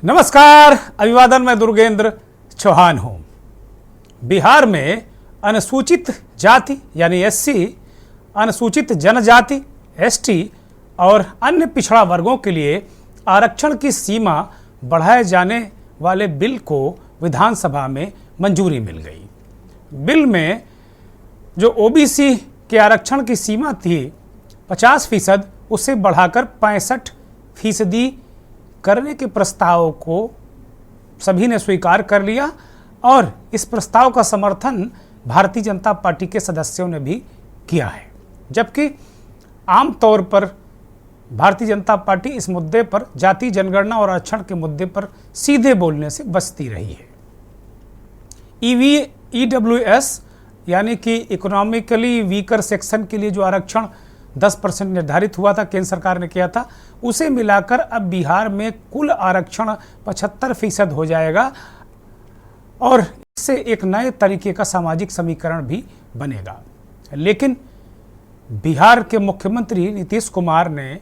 नमस्कार, अभिवादन। मैं दुर्गेंद्र चौहान हूं। बिहार में अनुसूचित जाति यानी एससी, अनुसूचित जनजाति एसटी और अन्य पिछड़ा वर्गों के लिए आरक्षण की सीमा बढ़ाए जाने वाले बिल को विधानसभा में मंजूरी मिल गई। बिल में जो ओबीसी के आरक्षण की सीमा थी 50%, उसे बढ़ाकर 65% करने के प्रस्ताव को सभी ने स्वीकार कर लिया और इस प्रस्ताव का समर्थन भारतीय जनता पार्टी के सदस्यों ने भी किया है। जबकि आमतौर पर भारतीय जनता पार्टी इस मुद्दे पर, जाति जनगणना और आरक्षण के मुद्दे पर सीधे बोलने से बचती रही है। ईडब्ल्यूएस यानी कि इकोनॉमिकली वीकर सेक्शन के लिए जो आरक्षण 10% निर्धारित हुआ था, केंद्र सरकार ने किया था, उसे मिलाकर अब बिहार में कुल आरक्षण 75% हो जाएगा और इससे एक नए तरीके का सामाजिक समीकरण भी बनेगा। लेकिन बिहार के मुख्यमंत्री नीतीश कुमार ने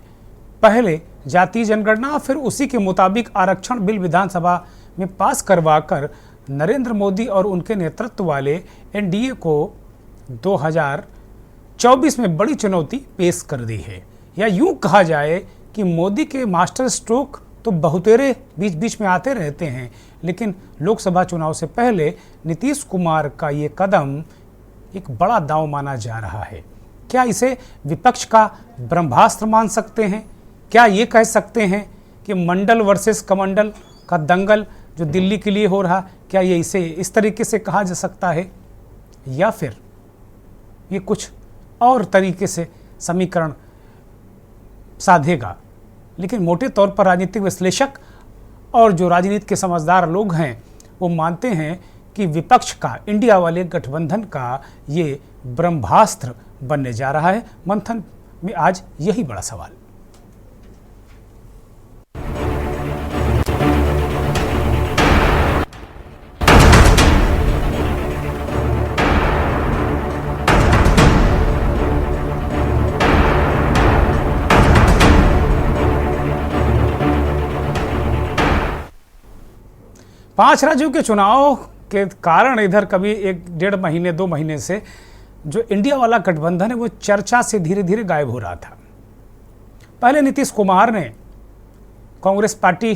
पहले जातीय जनगणना और फिर उसी के मुताबिक आरक्षण बिल विधानसभा में पास करवाकर नरेंद्र मोदी और उनके नेतृत्व वाले एनडीए को 2024 में बड़ी चुनौती पेश कर दी है। या यूं कहा जाए कि मोदी के मास्टर स्ट्रोक तो बहुतेरे बीच बीच में आते रहते हैं, लेकिन लोकसभा चुनाव से पहले नीतीश कुमार का ये कदम एक बड़ा दांव माना जा रहा है। क्या इसे विपक्ष का ब्रह्मास्त्र मान सकते हैं? क्या ये कह सकते हैं कि मंडल वर्सेस कमंडल का दंगल जो दिल्ली के लिए हो रहा, क्या ये इसे इस तरीके से कहा जा सकता है, या फिर ये कुछ और तरीके से समीकरण साधेगा? लेकिन मोटे तौर पर राजनीतिक विश्लेषक और जो राजनीति के समझदार लोग हैं वो मानते हैं कि विपक्ष का, इंडिया वाले गठबंधन का ये ब्रह्मास्त्र बनने जा रहा है। मंथन में आज यही बड़ा सवाल। पांच राज्यों के चुनाव के कारण इधर कभी 1-1.5 महीने से जो इंडिया वाला गठबंधन है वो चर्चा से धीरे धीरे गायब हो रहा था। पहले नीतीश कुमार ने कांग्रेस पार्टी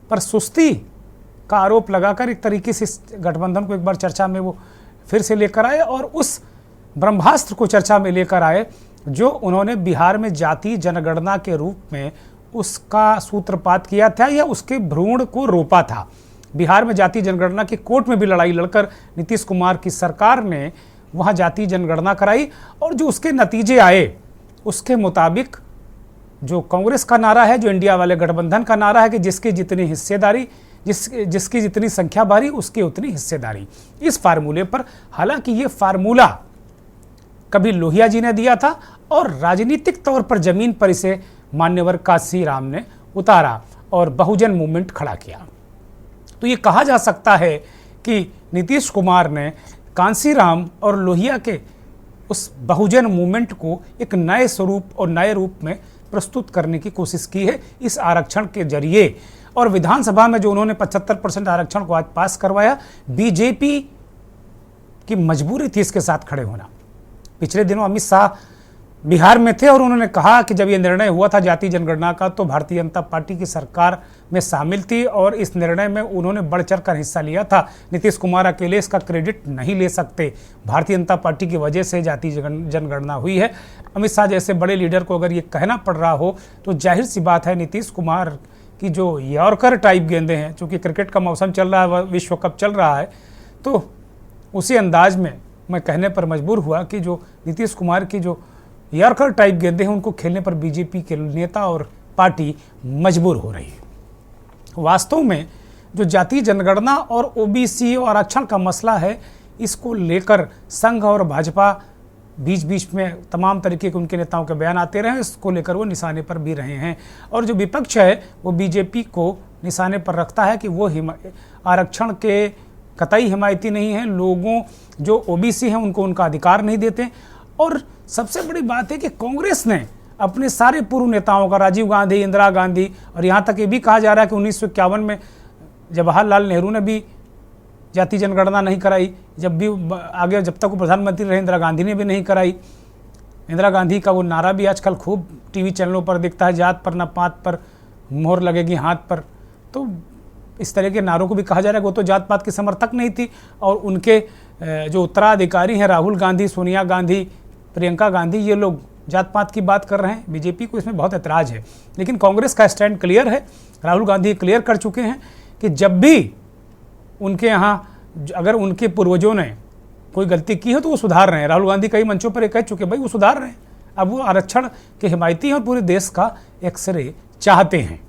पर सुस्ती का आरोप लगाकर एक तरीके से इस गठबंधन को एक बार चर्चा में वो फिर से लेकर आए और उस ब्रह्मास्त्र को चर्चा में लेकर आए जो उन्होंने बिहार में जातीय जनगणना के रूप में उसका सूत्रपात किया था या उसके भ्रूण को रोपा था। बिहार में जातीय जनगणना की कोर्ट में भी लड़ाई लड़कर नीतीश कुमार की सरकार ने वहां जातीय जनगणना कराई और जो उसके नतीजे आए उसके मुताबिक जो कांग्रेस का नारा है, जो इंडिया वाले गठबंधन का नारा है कि जिसकी जितनी हिस्सेदारी, जिसकी जितनी संख्या भारी उसकी उतनी हिस्सेदारी, इस फार्मूले पर, हालांकि ये फार्मूला कभी लोहिया जी ने दिया था और राजनीतिक तौर पर जमीन पर इसे मान्यवर कांसीराम ने उतारा और बहुजन मूवमेंट खड़ा किया। तो ये कहा जा सकता है कि नीतीश कुमार ने कांसीराम और लोहिया के उस बहुजन मूवमेंट को एक नए स्वरूप और नए रूप में प्रस्तुत करने की कोशिश की है इस आरक्षण के जरिए। और विधानसभा में जो उन्होंने 75% आरक्षण को आज पास करवाया, बीजेपी की मजबूरी थी इसके साथ खड़े होना। पिछले दिनों अमित शाह बिहार में थे और उन्होंने कहा कि जब ये निर्णय हुआ था जातीय जनगणना का तो भारतीय जनता पार्टी की सरकार में शामिल थी और इस निर्णय में उन्होंने बढ़ चढ़ कर हिस्सा लिया था। नीतीश कुमार अकेले इसका क्रेडिट नहीं ले सकते, भारतीय जनता पार्टी की वजह से जातीय जनगणना हुई है। अमित शाह जैसे बड़े लीडर को अगर ये कहना पड़ रहा हो तो जाहिर सी बात है नीतीश कुमार की जो यॉर्कर टाइप गेंदें हैं, चूँकि क्रिकेट का मौसम चल रहा है, विश्व कप चल रहा है, तो उसी अंदाज में मैं कहने पर मजबूर हुआ कि जो नीतीश कुमार की जो यॉर्कर टाइप गेंदे हैं उनको खेलने पर बीजेपी के नेता और पार्टी मजबूर हो रही है। वास्तव में जो जातीय जनगणना और ओबीसी और आरक्षण का मसला है, इसको लेकर संघ और भाजपा बीच बीच में तमाम तरीके के उनके नेताओं के बयान आते रहे, इसको लेकर वो निशाने पर भी रहे हैं। और जो विपक्ष है वो बीजेपी को निशाने पर रखता है कि वो आरक्षण के कतई हिमायती नहीं है, लोगों जो ओबीसी हैं उनको उनका अधिकार नहीं देते। और सबसे बड़ी बात है कि कांग्रेस ने अपने सारे पूर्व नेताओं का, राजीव गांधी, इंदिरा गांधी, और यहाँ तक ये भी कहा जा रहा है कि 1951 में जवाहरलाल नेहरू ने भी जाति जनगणना नहीं कराई, जब भी आगे जब तक वो प्रधानमंत्री रहे इंदिरा गांधी ने भी नहीं कराई। इंदिरा गांधी का वो नारा भी आजकल खूब टीवी चैनलों पर दिखता है, जात पर न पात पर मोहर लगेगी हाथ पर। तो इस तरह के नारों को भी कहा जा रहा है कि वो तो जात पात की समर्थक नहीं थी, और उनके जो उत्तराधिकारी हैं राहुल गांधी, सोनिया गांधी, प्रियंका गांधी, ये लोग जात पात की बात कर रहे हैं। बीजेपी को इसमें बहुत ऐतराज़ है, लेकिन कांग्रेस का स्टैंड क्लियर है। राहुल गांधी क्लियर कर चुके हैं कि जब भी उनके यहाँ अगर उनके पूर्वजों ने कोई गलती की है तो वो सुधार रहे हैं। राहुल गांधी कई मंचों पर ये कह चुके भाई वो सुधार रहे हैं, अब वो आरक्षण के हिमायती हैं और पूरे देश का एक्सरे चाहते हैं।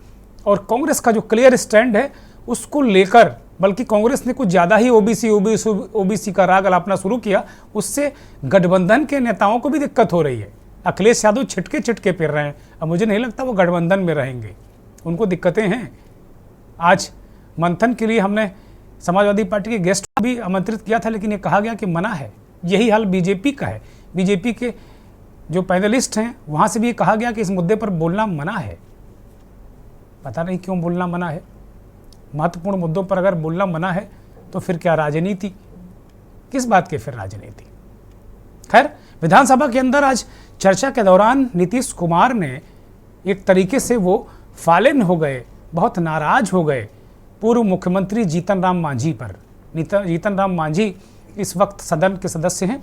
और कांग्रेस का जो क्लियर स्टैंड है उसको लेकर, बल्कि कांग्रेस ने कुछ ज़्यादा ही ओबीसी का राग अलापना शुरू किया, उससे गठबंधन के नेताओं को भी दिक्कत हो रही है। अखिलेश यादव छिटके फिर रहे हैं, अब मुझे नहीं लगता वो गठबंधन में रहेंगे, उनको दिक्कतें हैं। आज मंथन के लिए हमने समाजवादी पार्टी के गेस्ट भी आमंत्रित किया था, लेकिन ये कहा गया कि मना है। यही हाल बीजेपी का है। बीजेपी के जो पैनलिस्ट हैं वहाँ से भी ये कहा गया कि इस मुद्दे पर बोलना मना है। पता नहीं क्यों बोलना मना है। महत्वपूर्ण मुद्दों पर अगर बोलना मना है तो फिर क्या राजनीति, किस बात की फिर राजनीति। खैर, विधानसभा के अंदर आज चर्चा के दौरान नीतीश कुमार ने एक तरीके से वो फालिन हो गए, बहुत नाराज हो गए पूर्व मुख्यमंत्री जीतन राम मांझी पर। जीतन राम मांझी इस वक्त सदन के सदस्य हैं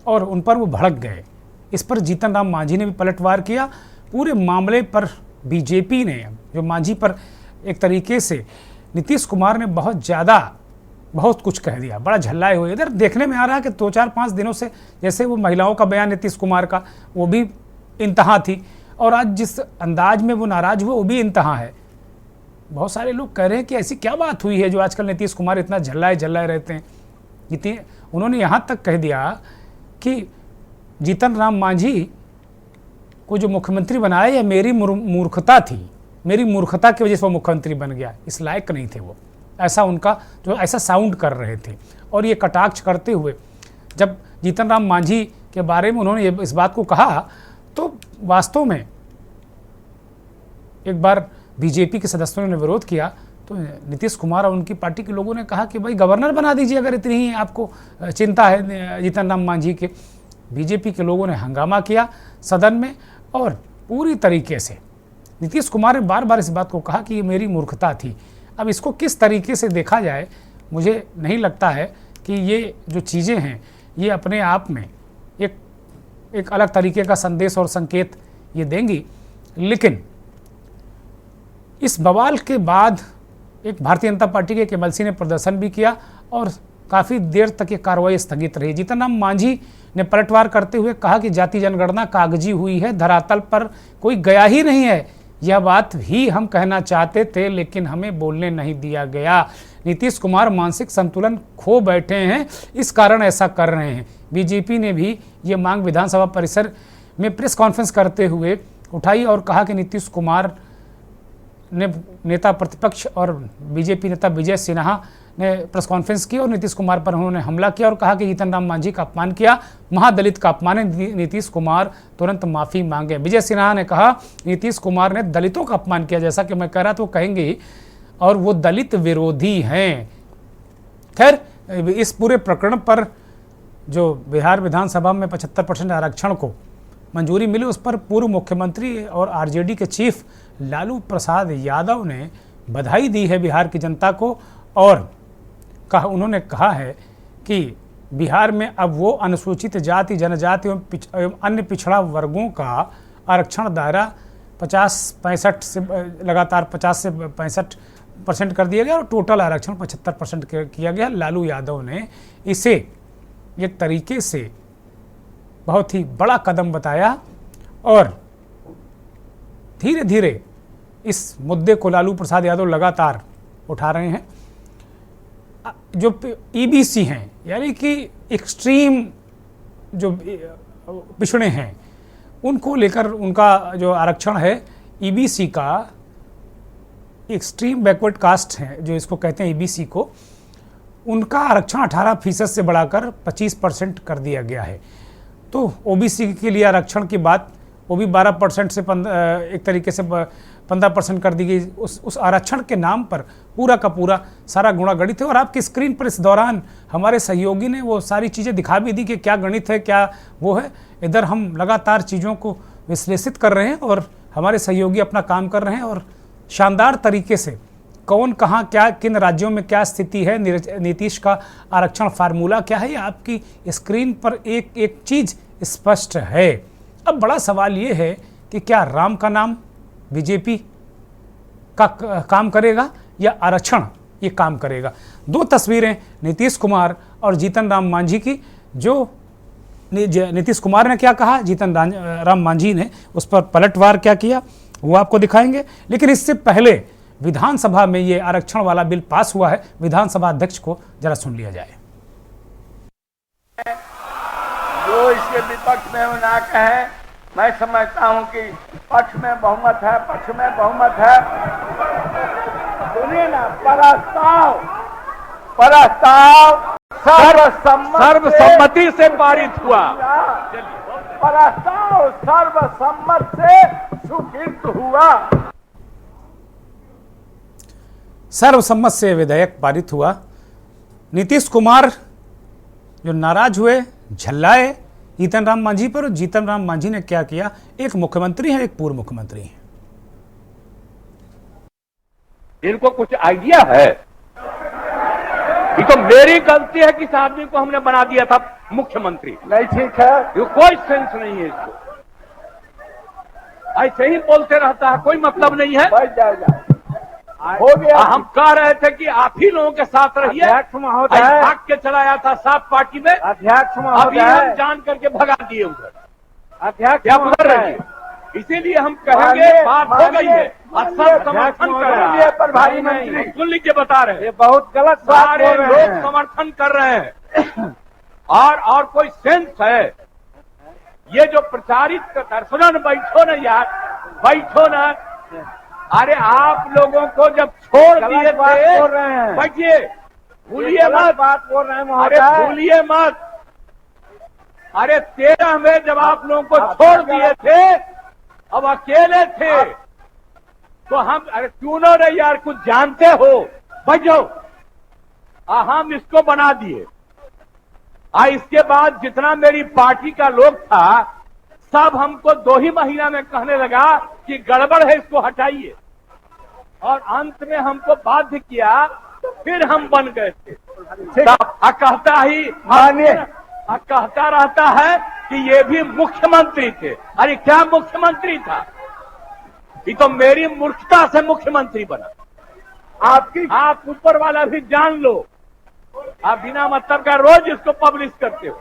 और उन पर वो भड़क गए। इस पर जीतन राम मांझी ने भी पलटवार किया। पूरे मामले पर बीजेपी ने जो मांझी पर एक तरीके से नीतीश कुमार ने बहुत कुछ कह दिया, बड़ा झल्लाए हुए। इधर देखने में आ रहा है कि 2-4-5 दिनों से जैसे वो महिलाओं का बयान नीतीश कुमार का वो भी इंतहा थी, और आज जिस अंदाज में वो नाराज हुए वो भी इंतहा है। बहुत सारे लोग कह रहे हैं कि ऐसी क्या बात हुई है जो आजकल नीतीश कुमार इतना झल्लाए रहते हैं। उन्होंने यहाँ तक कह दिया कि जीतन राम मांझी को जो मुख्यमंत्री बनाया यह मेरी मूर्खता थी, मेरी मूर्खता की वजह से वो मुख्यमंत्री बन गया, इस लायक नहीं थे वो। ऐसा उनका जो ऐसा साउंड कर रहे थे। और ये कटाक्ष करते हुए जब जीतन राम मांझी के बारे में उन्होंने इस बात को कहा तो वास्तव में एक बार बीजेपी के सदस्यों ने विरोध किया तो नीतीश कुमार और उनकी पार्टी के लोगों ने कहा कि भाई गवर्नर बना दीजिए अगर इतनी ही आपको चिंता है जीतन राम मांझी के। बीजेपी के लोगों ने हंगामा किया सदन में, और पूरी तरीके से नीतीश कुमार ने बार बार इस बात को कहा कि ये मेरी मूर्खता थी। अब इसको किस तरीके से देखा जाए, मुझे नहीं लगता है कि ये जो चीज़ें हैं ये अपने आप में एक अलग तरीके का संदेश और संकेत ये देंगी। लेकिन इस बवाल के बाद एक भारतीय जनता पार्टी के केवल सिंह ने प्रदर्शन भी किया और काफ़ी देर तक ये कार्रवाई स्थगित रही। जीतन राम मांझी ने पलटवार करते हुए कहा कि जाति जनगणना कागजी हुई है, धरातल पर कोई गया ही नहीं है। यह बात ही हम कहना चाहते थे लेकिन हमें बोलने नहीं दिया गया। नीतीश कुमार मानसिक संतुलन खो बैठे हैं, इस कारण ऐसा कर रहे हैं। बीजेपी ने भी ये मांग विधानसभा परिसर में प्रेस कॉन्फ्रेंस करते हुए उठाई और कहा कि नीतीश कुमार ने नेता प्रतिपक्ष और बीजेपी नेता विजय सिन्हा ने प्रेस कॉन्फ्रेंस की और नीतीश कुमार पर उन्होंने हमला किया और कहा कि जीतन राम मांझी का अपमान किया, महादलित का अपमान है, नीतीश कुमार तुरंत माफ़ी मांगे। विजय सिन्हा ने कहा नीतीश कुमार ने दलितों का अपमान किया, जैसा कि मैं कह रहा था वो कहेंगे, और वो दलित विरोधी हैं। खैर, इस पूरे प्रकरण पर जो बिहार विधानसभा में 75% आरक्षण को मंजूरी मिली उस पर पूर्व मुख्यमंत्री और आरजेडी के चीफ लालू प्रसाद यादव ने बधाई दी है बिहार की जनता को, और उन्होंने कहा है कि बिहार में अब वो अनुसूचित जाति, जनजाति एवं अन्य पिछड़ा वर्गों का आरक्षण दायरा 50-65 से लगातार 50 से 65% कर दिया गया और टोटल आरक्षण 75% किया गया। लालू यादव ने इसे एक तरीके से बहुत ही बड़ा कदम बताया और धीरे धीरे इस मुद्दे को लालू प्रसाद यादव लगातार उठा रहे हैं। जो ईबीसी हैं यानी कि एक्सट्रीम जो पिछड़े हैं उनको लेकर उनका जो आरक्षण है, ईबीसी का एक्सट्रीम बैकवर्ड कास्ट है जो इसको कहते हैं ईबीसी को, उनका आरक्षण 18% से बढ़ाकर 25% कर दिया गया है। तो ओबीसी के लिए आरक्षण की बात वो भी 12% से एक तरीके से 15% कर दी गई। उस आरक्षण के नाम पर पूरा का पूरा सारा गुणा गणित है। और आपकी स्क्रीन पर इस दौरान हमारे सहयोगी ने वो सारी चीज़ें दिखा भी दी कि क्या गणित है, क्या वो है। इधर हम लगातार चीज़ों को विश्लेषित कर रहे हैं और हमारे सहयोगी अपना काम कर रहे हैं और शानदार तरीके से कौन कहाँ क्या किन राज्यों में क्या स्थिति है, नीतीश का आरक्षण फार्मूला क्या है, ये आपकी स्क्रीन पर एक एक चीज़ स्पष्ट है। अब बड़ा सवाल ये है कि क्या राम का नाम बीजेपी का काम करेगा या आरक्षण ये काम करेगा। दो तस्वीरें नीतीश कुमार और जीतन राम मांझी की, जो नीतीश कुमार ने क्या कहा, जीतन राम मांझी ने उस पर पलटवार क्या किया, वो आपको दिखाएंगे। लेकिन इससे पहले विधानसभा में ये आरक्षण वाला बिल पास हुआ है। विधानसभा अध्यक्ष को जरा सुन लिया जाए। जो इसके विपक्ष में वो ना कहे, मैं समझता हूं कि पक्ष में बहुमत है, पक्ष में बहुमत है। सुनिए ना, प्रस्ताव सर्वसम्मति से पारित हुआ। प्रस्ताव सर्वसम्मत से स्वीकृत हुआ। सर्वसम्मत से विधेयक पारित हुआ। नीतीश कुमार जो नाराज हुए, झल्लाए जीतन राम मांझी पर। और जीतन राम मांझी ने क्या किया, एक मुख्यमंत्री है, एक पूर्व मुख्यमंत्री है। इनको कुछ आइडिया है? ये तो मेरी गलती है कि इस आदमी को हमने बना दिया था मुख्यमंत्री। नहीं, ठीक है, ये कोई सेंस नहीं है इसको, ऐसे ही बोलते रहता है, कोई मतलब नहीं है। हो गया। हम कह रहे थे कि आप ही लोगों के साथ रहिए। अध्यक्ष महोदय भाग के चलाया था साफ पार्टी में। अध्यक्ष महोदय हम जान करके भगा दिए उधर। अध्यक्ष क्या उधर रहिए, इसीलिए हम कहेंगे बात हो गई है और सब समर्थन कर रहे हैं। प्रभारी मंत्री सुन लीजिए, बता रहे हैं ये बहुत गलत बात, सारे लोग समर्थन कर रहे हैं। और कोई सेंस है ये जो प्रचारित करता है? सुनो न, बैठो न यार, बैठो न। अरे आप लोगों को जब छोड़ दिए थे, बैठिए, भूलिए मत, बात बोल रहे हैं। अरे भूलिए मत, अरे 13 में जब आप लोगों को छोड़ दिए थे, अब अकेले थे तो हम, अरे क्यों रे यार, कुछ जानते हो, बैठो। हम इसको बना दिए। इसके बाद जितना मेरी पार्टी का लोग था सब हमको 2 ही महीना में कहने लगा कि गड़बड़ है, इसको हटाइए। और अंत में हमको बाध्य किया, फिर हम बन गए थे। कहता रहता है कि ये भी मुख्यमंत्री थे। अरे क्या मुख्यमंत्री था? ये तो मेरी मूर्खता से मुख्यमंत्री बना। आप ऊपर वाला भी जान लो। आप बिना मतलब का रोज इसको पब्लिश करते हो,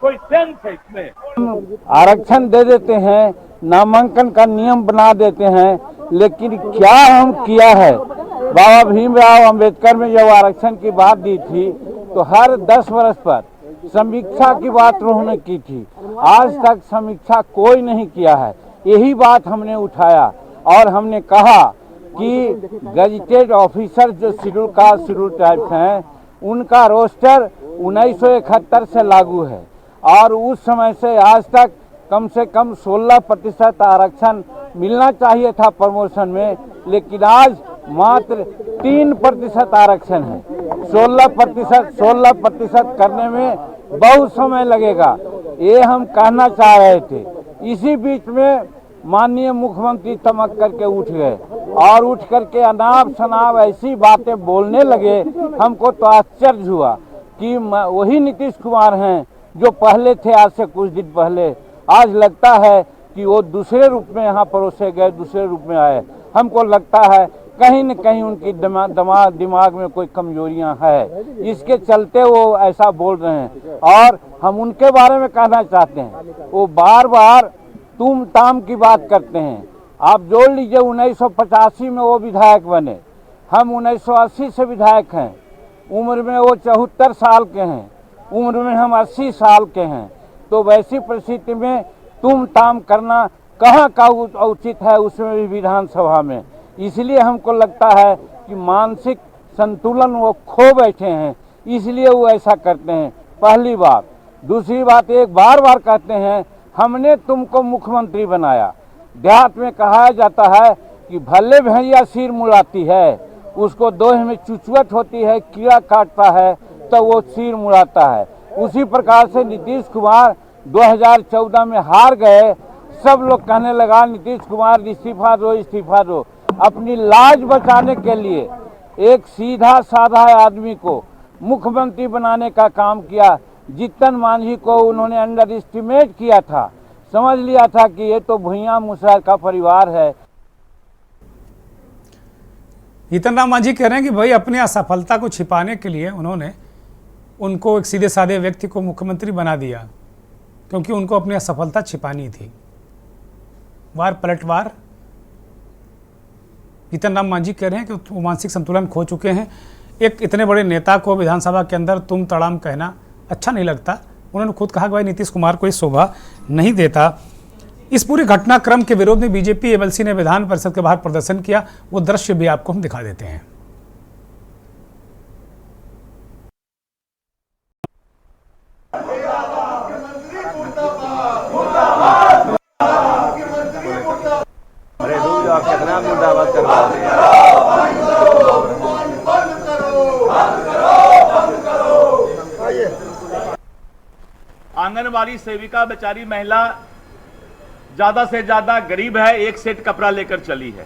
कोई सेंस है इसमें? आरक्षण दे देते हैं, नामांकन का नियम बना देते हैं, लेकिन क्या हम किया है? बाबा भीमराव अंबेडकर में जब आरक्षण की बात दी थी तो हर 10 वर्ष पर समीक्षा की बात उन्होंने की थी। आज तक समीक्षा कोई नहीं किया है। यही बात हमने उठाया और हमने कहा कि गजेटेड ऑफिसर जो शेड्यूल कास्ट शेड्यूल टाइप्स हैं, उनका रोस्टर 1971 से लागू है और उस समय से आज तक कम से कम 16% आरक्षण मिलना चाहिए था प्रमोशन में, लेकिन आज मात्र 3% आरक्षण है। 16% करने में बहुत समय लगेगा, ये हम कहना चाह रहे थे। इसी बीच में माननीय मुख्यमंत्री चमक करके उठ गए और उठ करके अनाप शनाप ऐसी बातें बोलने लगे। हमको तो आश्चर्य हुआ कि वही नीतीश कुमार हैं जो पहले थे, आज से कुछ दिन पहले। आज लगता है कि वो दूसरे रूप में यहाँ परोसे गए, दूसरे रूप में आए। हमको लगता है कहीं न कहीं उनकी दिमाग में कोई कमजोरियां है, इसके चलते वो ऐसा बोल रहे हैं। और हम उनके बारे में कहना चाहते हैं, वो बार बार तुम ताम की बात करते हैं। आप जोड़ लीजिए, 1985 में वो विधायक बने, हम 1980 से विधायक हैं। उम्र में वो 74 साल के हैं, उम्र में हम 80 साल के हैं। तो वैसी परिस्थिति में तुम ताम करना कहाँ का उचित है, उसमें भी विधानसभा में। इसलिए हमको लगता है कि मानसिक संतुलन वो खो बैठे हैं, इसलिए वो ऐसा करते हैं। पहली बात। दूसरी बात, एक बार कहते हैं हमने तुमको मुख्यमंत्री बनाया। देहात में कहा जाता है कि भले भैया सिर मुड़ाती है, उसको दोहे में चुचुअट होती है, कीड़ा काटता है तो वो सिर मुड़ाता है। उसी प्रकार से नीतीश कुमार 2014 में हार गए। सब लोग कहने लगा नीतीश कुमार इस्तीफा दो, इस्तीफा दो। अपनी लाज बचाने के लिए एक सीधा साधा आदमी को मुख्यमंत्री बनाने का काम किया। जीतन मांझी को उन्होंने अंडर एस्टिमेट किया था, समझ लिया था कि ये तो भुइयां मुसहर का परिवार है। जीतन राम मांझी कह रहे हैं कि भाई अपनी असफलता को छिपाने के लिए उन्होंने उनको एक सीधे साधे व्यक्ति को मुख्यमंत्री बना दिया, क्योंकि उनको अपनी असफलता छिपानी थी। वार पलटवार जीतन राम मांझी कह रहे हैं कि वो मानसिक संतुलन खो चुके हैं। एक इतने बड़े नेता को विधानसभा के अंदर तुम तड़ाम कहना अच्छा नहीं लगता। उन्होंने खुद कहा कि भाई नीतीश कुमार को ये शोभा नहीं देता। इस पूरे घटनाक्रम के विरोध में बीजेपी एमएलसी ने विधान परिषद के बाहर प्रदर्शन किया। वो दृश्य भी आपको हम दिखा देते हैं। आंगनवाड़ी सेविका बेचारी महिला ज्यादा से ज्यादा गरीब है, एक सेट कपड़ा लेकर चली है।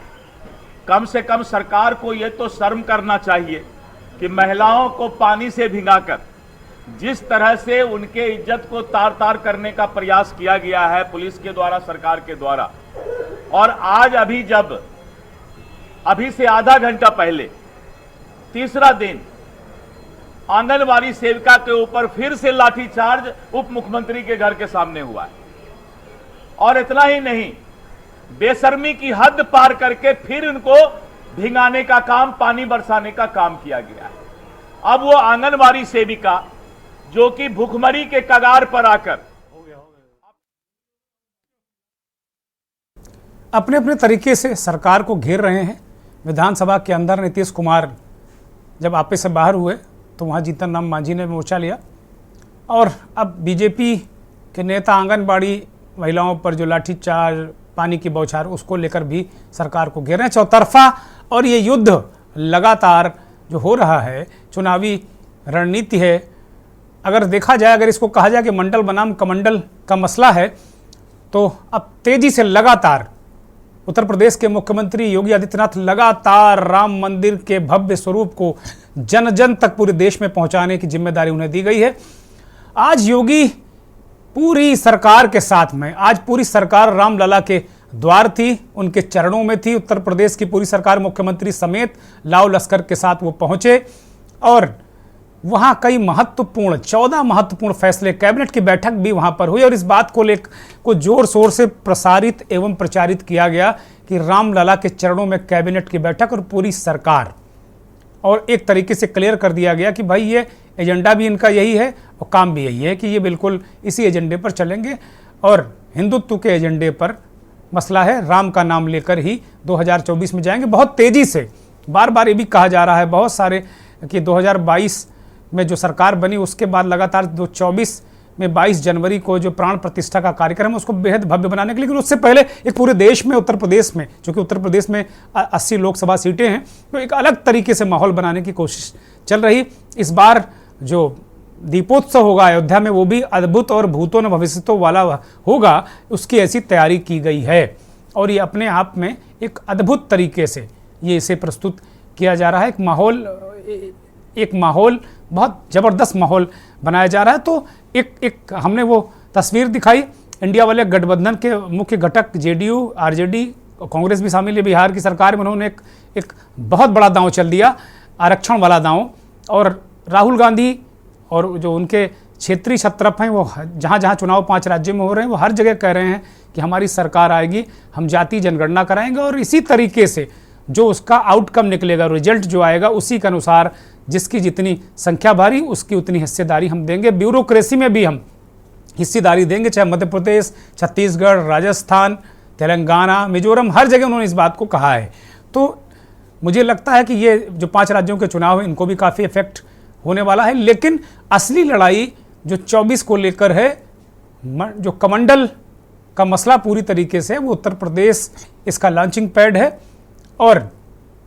कम से कम सरकार को यह तो शर्म करना चाहिए कि महिलाओं को पानी से भिगाकर जिस तरह से उनके इज्जत को तार तार करने का प्रयास किया गया है पुलिस के द्वारा, सरकार के द्वारा। और आज अभी से आधा घंटा पहले तीसरा दिन आंगनवाड़ी सेविका के ऊपर फिर से लाठीचार्ज उप मुख्यमंत्री के घर के सामने हुआ है। और इतना ही नहीं, बेशर्मी की हद पार करके फिर उनको भिगाने का काम, पानी बरसाने का काम किया गया है। अब वो आंगनवाड़ी सेविका जो कि भूखमरी के कगार पर आकर अपने अपने तरीके से सरकार को घेर रहे हैं। विधानसभा के अंदर नीतीश कुमार जब आपे से बाहर हुए तो वहाँ जीतन राम मांझी ने मोर्चा लिया, और अब बीजेपी के नेता आंगनबाड़ी महिलाओं पर जो लाठीचार्ज, पानी की बौछार, उसको लेकर भी सरकार को घेर रहे हैं चौतरफा। और ये युद्ध लगातार जो हो रहा है, चुनावी रणनीति है। अगर देखा जाए, अगर इसको कहा जाए कि मंडल बनाम कमंडल का मसला है, तो अब तेजी से लगातार उत्तर प्रदेश के मुख्यमंत्री योगी आदित्यनाथ लगातार राम मंदिर के भव्य स्वरूप को जन जन तक पूरे देश में पहुंचाने की जिम्मेदारी उन्हें दी गई है। आज योगी पूरी सरकार के साथ में, आज पूरी सरकार रामलला के द्वार थी, उनके चरणों में थी। उत्तर प्रदेश की पूरी सरकार मुख्यमंत्री समेत लाव लश्कर के साथ वो पहुंचे, और वहां कई महत्वपूर्ण 14 महत्वपूर्ण फैसले, कैबिनेट की बैठक भी वहां पर हुई। और इस बात को जोर शोर से प्रसारित एवं प्रचारित किया गया कि रामलला के चरणों में कैबिनेट की बैठक और पूरी सरकार, और एक तरीके से क्लियर कर दिया गया कि भाई ये एजेंडा भी इनका यही है और काम भी यही है कि ये बिल्कुल इसी एजेंडे पर चलेंगे, और हिंदुत्व के एजेंडे पर मसला है, राम का नाम लेकर ही 2024 में जाएंगे बहुत तेजी से। बार बार ये भी कहा जा रहा है बहुत सारे कि 2022 में जो सरकार बनी उसके बाद लगातार 2024 में 22 जनवरी को जो प्राण प्रतिष्ठा का कार्यक्रम है उसको बेहद भव्य बनाने के लिए, लेकिन उससे पहले एक पूरे देश में, उत्तर प्रदेश में, क्योंकि उत्तर प्रदेश में 80 लोकसभा सीटें हैं, तो एक अलग तरीके से माहौल बनाने की कोशिश चल रही। इस बार जो दीपोत्सव होगा अयोध्या में, वो भी अद्भुत और भूतों न भविष्यतों वाला होगा, उसकी ऐसी तैयारी की गई है। और ये अपने आप में एक अद्भुत तरीके से ये इसे प्रस्तुत किया जा रहा है। एक माहौल बहुत ज़बरदस्त माहौल बनाया जा रहा है। तो एक हमने वो तस्वीर दिखाई, इंडिया वाले गठबंधन के मुख्य घटक जेडीयू, आरजेडी, कांग्रेस भी शामिल है बिहार की सरकार में। उन्होंने एक बहुत बड़ा दांव चल दिया, आरक्षण वाला दांव। और राहुल गांधी और जो उनके क्षेत्रीय छत्रप हैं, वो जहाँ जहाँ चुनाव 5 राज्यों में हो रहे हैं, वो हर जगह कह रहे हैं कि हमारी सरकार आएगी, हम जाति जनगणना कराएंगे, और इसी तरीके से जो उसका आउटकम निकलेगा, रिजल्ट जो आएगा, उसी के अनुसार जिसकी जितनी संख्या भारी उसकी उतनी हिस्सेदारी हम देंगे। ब्यूरोक्रेसी में भी हम हिस्सेदारी देंगे, चाहे मध्य प्रदेश, छत्तीसगढ़, राजस्थान, तेलंगाना, मिजोरम, हर जगह उन्होंने इस बात को कहा है। तो मुझे लगता है कि ये जो 5 राज्यों के चुनाव हैं इनको भी काफ़ी इफेक्ट होने वाला है। लेकिन असली लड़ाई जो 24 को लेकर है, जो कमंडल का मसला पूरी तरीके से, वो उत्तर प्रदेश इसका लॉन्चिंग पैड है। और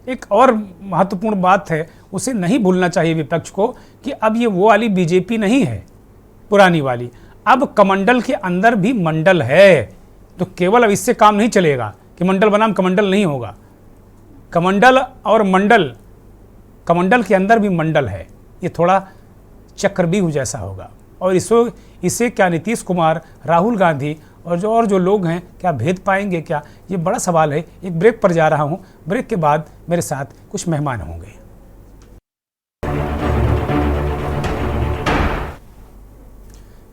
एक और महत्वपूर्ण बात है, उसे नहीं भूलना चाहिए विपक्ष को कि अब ये वो वाली बीजेपी नहीं है पुरानी वाली, अब कमंडल के अंदर भी मंडल है। तो केवल अब इससे काम नहीं चलेगा कि मंडल बनाम कमंडल नहीं होगा, कमंडल और मंडल, कमंडल के अंदर भी मंडल है। ये थोड़ा चक्रव्यूह जैसा होगा। और इसे क्या नीतीश कुमार, राहुल गांधी और जो लोग हैं क्या भेद पाएंगे क्या, ये बड़ा सवाल है। एक ब्रेक पर जा रहा हूं, ब्रेक के बाद मेरे साथ कुछ मेहमान होंगे।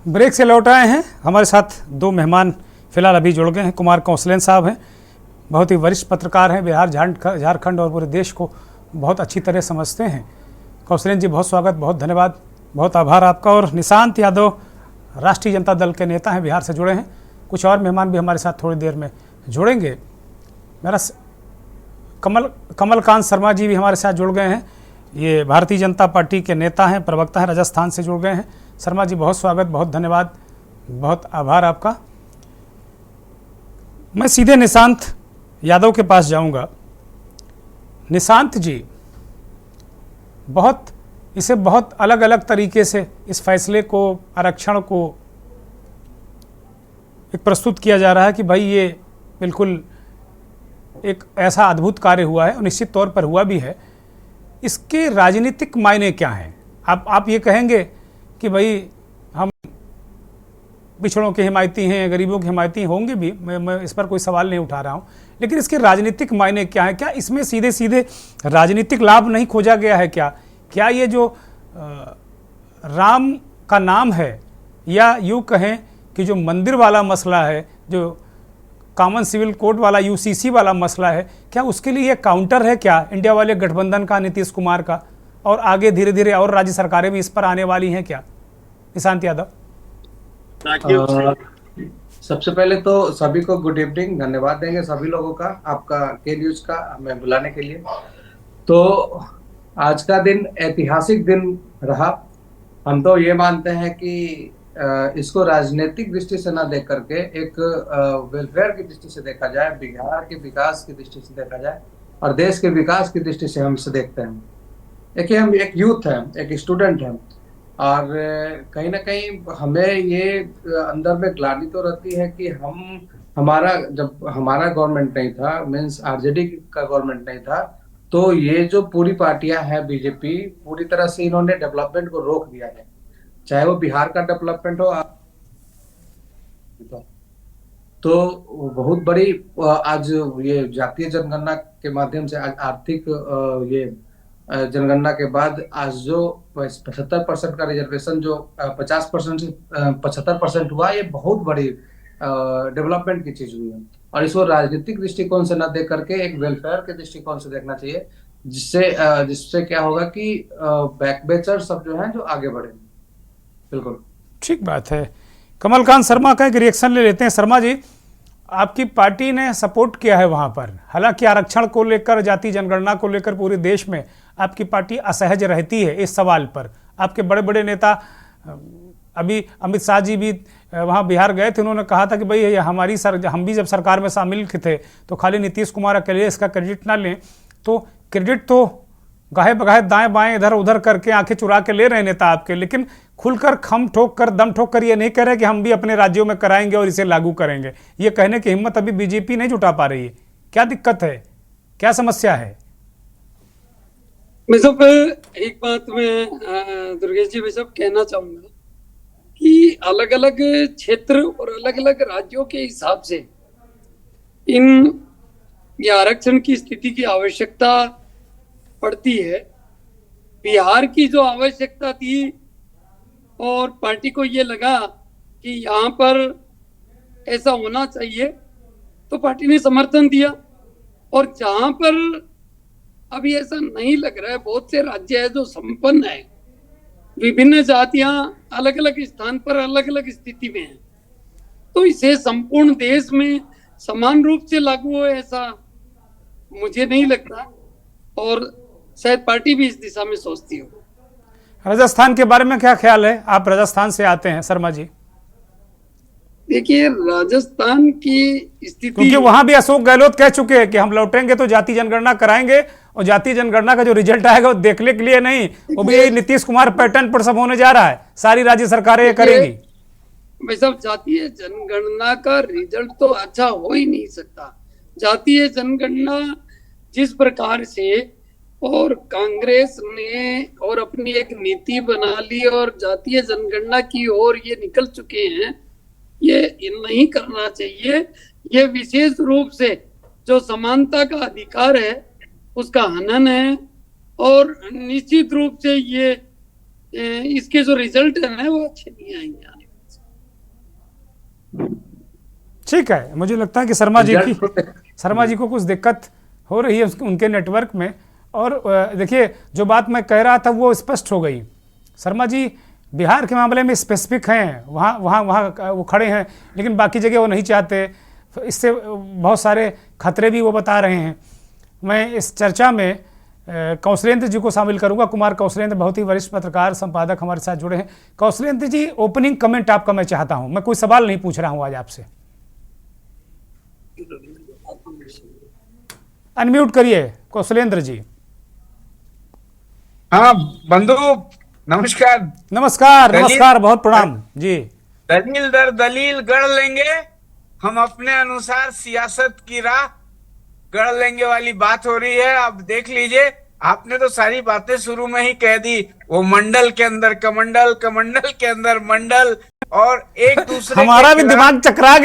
ब्रेक से लौट आए हैं, हमारे साथ दो मेहमान फिलहाल अभी जुड़ गए हैं। कुमार कौशलेन साहब हैं, बहुत ही वरिष्ठ पत्रकार हैं, बिहार झारखंड और पूरे देश को बहुत अच्छी तरह समझते हैं। कौशलेन जी बहुत स्वागत, बहुत धन्यवाद, बहुत आभार आपका। और निशांत यादव राष्ट्रीय जनता दल के नेता हैं, बिहार से जुड़े हैं। कुछ और मेहमान भी हमारे साथ थोड़ी देर में जुड़ेंगे। मेरा कमलकांत शर्मा जी भी हमारे साथ जुड़ गए हैं, ये भारतीय जनता पार्टी के नेता हैं, प्रवक्ता हैं, राजस्थान से जुड़ गए हैं। शर्मा जी बहुत स्वागत, बहुत धन्यवाद, बहुत आभार आपका। मैं सीधे निशांत यादव के पास जाऊंगा। निशांत जी, इसे बहुत अलग अलग तरीके से इस फैसले को, आरक्षण को एक प्रस्तुत किया जा रहा है कि भाई ये बिल्कुल एक ऐसा अद्भुत कार्य हुआ है और निश्चित तौर पर हुआ भी है। इसके राजनीतिक मायने क्या हैं? आप ये कहेंगे कि भाई हम पिछड़ों के हिमायती हैं, गरीबों के हिमायती होंगे भी, मैं इस पर कोई सवाल नहीं उठा रहा हूँ, लेकिन इसके राजनीतिक मायने क्या है? क्या इसमें सीधे सीधे राजनीतिक लाभ नहीं खोजा गया है क्या ये जो राम का नाम है, या यूँ कहें कि जो मंदिर वाला मसला है, जो कॉमन सिविल कोड वाला यूसीसी वाला मसला है, क्या उसके लिए ये काउंटर है क्या इंडिया वाले गठबंधन का, नीतीश कुमार का? और आगे धीरे धीरे और राज्य सरकारें भी इस पर आने वाली हैं क्या? निशांत यादव। सबसे पहले तो सभी को गुड इवनिंग, धन्यवाद देंगे सभी लोगों का, आपका के न्यूज का हमें बुलाने के लिए। तो आज का दिन ऐतिहासिक दिन रहा। हम तो ये मानते हैं कि इसको राजनीतिक दृष्टि से ना देख करके एक वेलफेयर की दृष्टि से देखा जाए, बिहार के विकास की दृष्टि से देखा जाए और देश के विकास की दृष्टि से हम इसे देखते हैं। देखिए, हम एक यूथ हैं, एक स्टूडेंट हैं, और कहीं ना कहीं हमें ये अंदर में ग्लानि तो रहती है कि जब हमारा गवर्नमेंट नहीं था, मीन्स आरजेडी का गवर्नमेंट नहीं था, तो ये जो पूरी पार्टियां हैं बीजेपी, पूरी तरह से इन्होंने डेवलपमेंट को रोक दिया है, चाहे वो बिहार का डेवलपमेंट हो। तो बहुत बड़ी आज ये जातीय जनगणना के माध्यम से, आज आर्थिक ये जनगणना के बाद आज जो 75% का रिजर्वेशन जो 50% से 75% हुआ, ये बहुत बड़ी डेवलपमेंट की चीज हुई है। और इसको राजनीतिक दृष्टिकोण से न देख करके एक वेलफेयर के दृष्टिकोण से देखना चाहिए, जिससे क्या होगा कि बैकबेचर सब जो है जो आगे बढ़े। बिल्कुल ठीक बात है। कमलकांत शर्मा का एक रिएक्शन ले लेते हैं। शर्मा जी, आपकी पार्टी ने सपोर्ट किया है वहां पर, हालांकि आरक्षण को लेकर, जाति जनगणना को लेकर पूरे देश में आपकी पार्टी असहज रहती है इस सवाल पर। आपके बड़े बड़े नेता, अभी अमित शाह जी भी वहां बिहार गए थे, उन्होंने कहा था कि भाई ये हम भी जब सरकार में शामिल थे तो खाली नीतीश कुमार अकेले इसका क्रेडिट ना लें। तो क्रेडिट तो गाहे बगाहे दाएं बाएं इधर उधर करके आंखें चुरा के ले रहे नेता आपके, लेकिन खुलकर खम ठोक कर, दम ठोक कर ये नहीं कह रहे कि हम भी अपने राज्यों में कराएंगे और इसे लागू करेंगे। ये कहने की हिम्मत अभी बीजेपी नहीं जुटा पा रही है। क्या दिक्कत है, क्या समस्या है? मैं सब एक बात में दुर्गेश जी, मैं सब कहना चाहूंगा कि अलग अलग क्षेत्र और अलग अलग राज्यों के हिसाब से ये आरक्षण की स्थिति की आवश्यकता पड़ती है। बिहार की जो आवश्यकता थी और पार्टी को ये लगा कि यहाँ पर ऐसा होना चाहिए, तो पार्टी ने समर्थन दिया। और जहाँ पर अभी ऐसा नहीं लग रहा है, बहुत से राज्य है जो संपन्न है, विभिन्न जातियां अलग अलग स्थान पर अलग अलग स्थिति में हैं, तो इसे संपूर्ण देश में समान रूप से लागू हो ऐसा मुझे नहीं लगता, और शायद पार्टी भी इस दिशा में सोचती हो। राजस्थान के बारे में क्या ख्याल है? आप राजस्थान से आते हैं शर्मा जी। देखिए, राजस्थान की स्थिति, क्योंकि वहां भी अशोक गहलोत कह चुके हैं कि हम लौटेंगे तो जाति जनगणना कराएंगे, और जाति जनगणना का जो रिजल्ट आएगा वो देखने के लिए नहीं, वो भी नीतीश कुमार पैटर्न पर सब होने जा रहा है, सारी राज्य सरकारें ये करेंगी। भाई साहब, जातीय जनगणना का रिजल्ट तो अच्छा हो ही नहीं सकता। जातीय जनगणना जिस प्रकार से और कांग्रेस ने और अपनी एक नीति बना ली और जातीय जनगणना की ओर ये निकल चुके हैं, ये नहीं करना चाहिए। ये विशेष रूप से जो समानता का अधिकार है उसका हनन है, और निश्चित रूप से ये इसके जो रिजल्ट है वो अच्छे नहीं आएंगे। ठीक है, मुझे लगता है कि शर्मा जी को कुछ दिक्कत हो रही है उनके नेटवर्क में, और देखिए जो बात मैं कह रहा था वो स्पष्ट हो गई। शर्मा जी बिहार के मामले में स्पेसिफिक हैं, वहाँ वो खड़े हैं, लेकिन बाकी जगह वो नहीं चाहते, इससे बहुत सारे खतरे भी वो बता रहे हैं। मैं इस चर्चा में कौशलेंद्र जी को शामिल करूंगा। कुमार कौशलेंद्र बहुत ही वरिष्ठ पत्रकार संपादक हमारे साथ जुड़े हैं। कौशलेंद्र जी, ओपनिंग कमेंट आपका मैं चाहता हूं, मैं कोई सवाल नहीं पूछ रहा हूं आज आपसे। अनम्यूट करिए कौशलेंद्र जी। हाँ बंधु, नमस्कार। नमस्कार नमस्कार, बहुत प्रणाम जी। दलील दर दलील गढ़ लेंगे हम, अपने अनुसार सियासत की राह गढ़ लेंगे वाली बात हो रही है। अब देख लीजिए, आपने तो सारी बातें शुरू में ही कह दी, वो मंडल के अंदर कमंडल, कमंडल के अंदर मंडल, और एक दूसरे हमारा भी दिमाग चकरा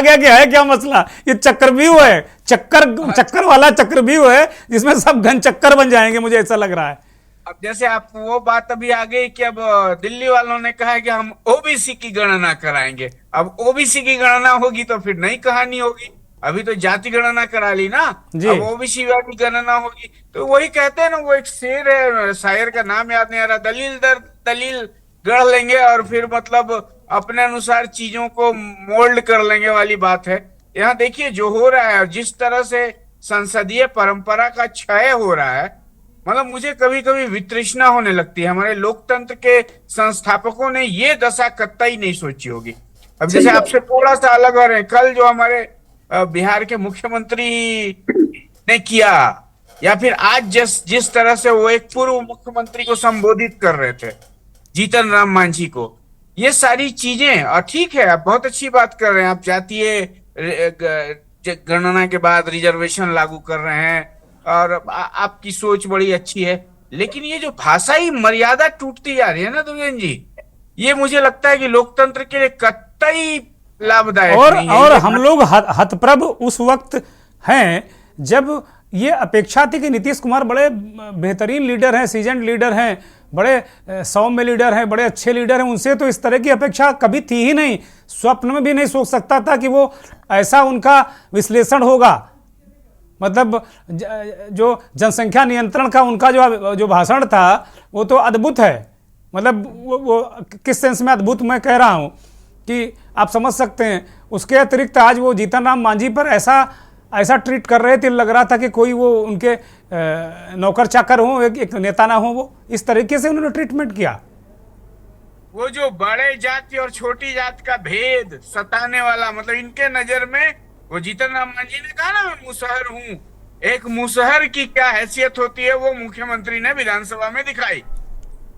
गया, कि है क्या मसला, ये चक्रव्यूह है, चक्कर वाला चक्रव्यूह है जिसमें सब घन चक्कर बन जाएंगे, मुझे ऐसा लग रहा है। अब जैसे आप वो बात अभी आ गई कि अब दिल्ली वालों ने कहा है कि हम ओबीसी की गणना कराएंगे। अब ओबीसी की गणना होगी तो फिर नई कहानी होगी, अभी तो जाति गणना करा ली ना, अब ओबीसी वाली गणना होगी। तो वही कहते हैं ना, वो एक शेर है, शायर का नाम याद नहीं आ रहा, दलील दर दलील गढ़ लेंगे और फिर मतलब अपने अनुसार चीजों को मोल्ड कर लेंगे वाली बात है। यहाँ देखिए जो हो रहा है, जिस तरह से संसदीय परंपरा का क्षय हो रहा है, मतलब मुझे कभी कभी वितृष्णा होने लगती है। हमारे लोकतंत्र के संस्थापकों ने ये दशा कतई नहीं सोची होगी। अब जैसे आपसे थोड़ा सा अलग हो रहे हैं, कल जो हमारे बिहार के मुख्यमंत्री ने किया, या फिर आज जिस तरह से वो एक पूर्व मुख्यमंत्री को संबोधित कर रहे थे, जीतन राम मांझी को, ये सारी चीजें, और ठीक है आप बहुत अच्छी बात कर रहे हैं, आप जातीय गणना के बाद रिजर्वेशन लागू कर रहे हैं, और आपकी सोच बड़ी अच्छी है, लेकिन ये जो भाषाई मर्यादा टूटती जा रही है ना दुर्गेन जी, ये मुझे लगता है कि लोकतंत्र के लिए कतई लाभदायक नहीं है। और हम लोग हतप्रभ उस वक्त हैं जब ये अपेक्षा थी कि नीतीश कुमार बड़े बेहतरीन लीडर हैं, सीजन लीडर हैं, बड़े सौम्य लीडर हैं, बड़े अच्छे लीडर हैं, उनसे तो इस तरह की अपेक्षा कभी थी ही नहीं। स्वप्न में भी नहीं सोच सकता था कि वो ऐसा उनका विश्लेषण होगा। मतलब जो जनसंख्या नियंत्रण का उनका जो भाषण था वो तो अद्भुत है। मतलब वो किस सेंस में अद्भुत मैं कह रहा हूँ कि आप समझ सकते हैं। उसके अतिरिक्त आज वो जीतन राम मांझी पर ऐसा ट्रीट कर रहे थे, लग रहा था कि कोई वो उनके नौकर चाकर हो, एक नेता ना हो। वो इस तरीके से उन्होंने ट्रीटमेंट किया। वो जो बड़े जाति और छोटी जाति का भेद सताने वाला, मतलब इनके नजर में, वो जीतन राम मांझी ने कहा ना, मैं मुसहर हूं, एक मुसहर की क्या हैसियत होती है वो मुख्यमंत्री ने विधानसभा में दिखाई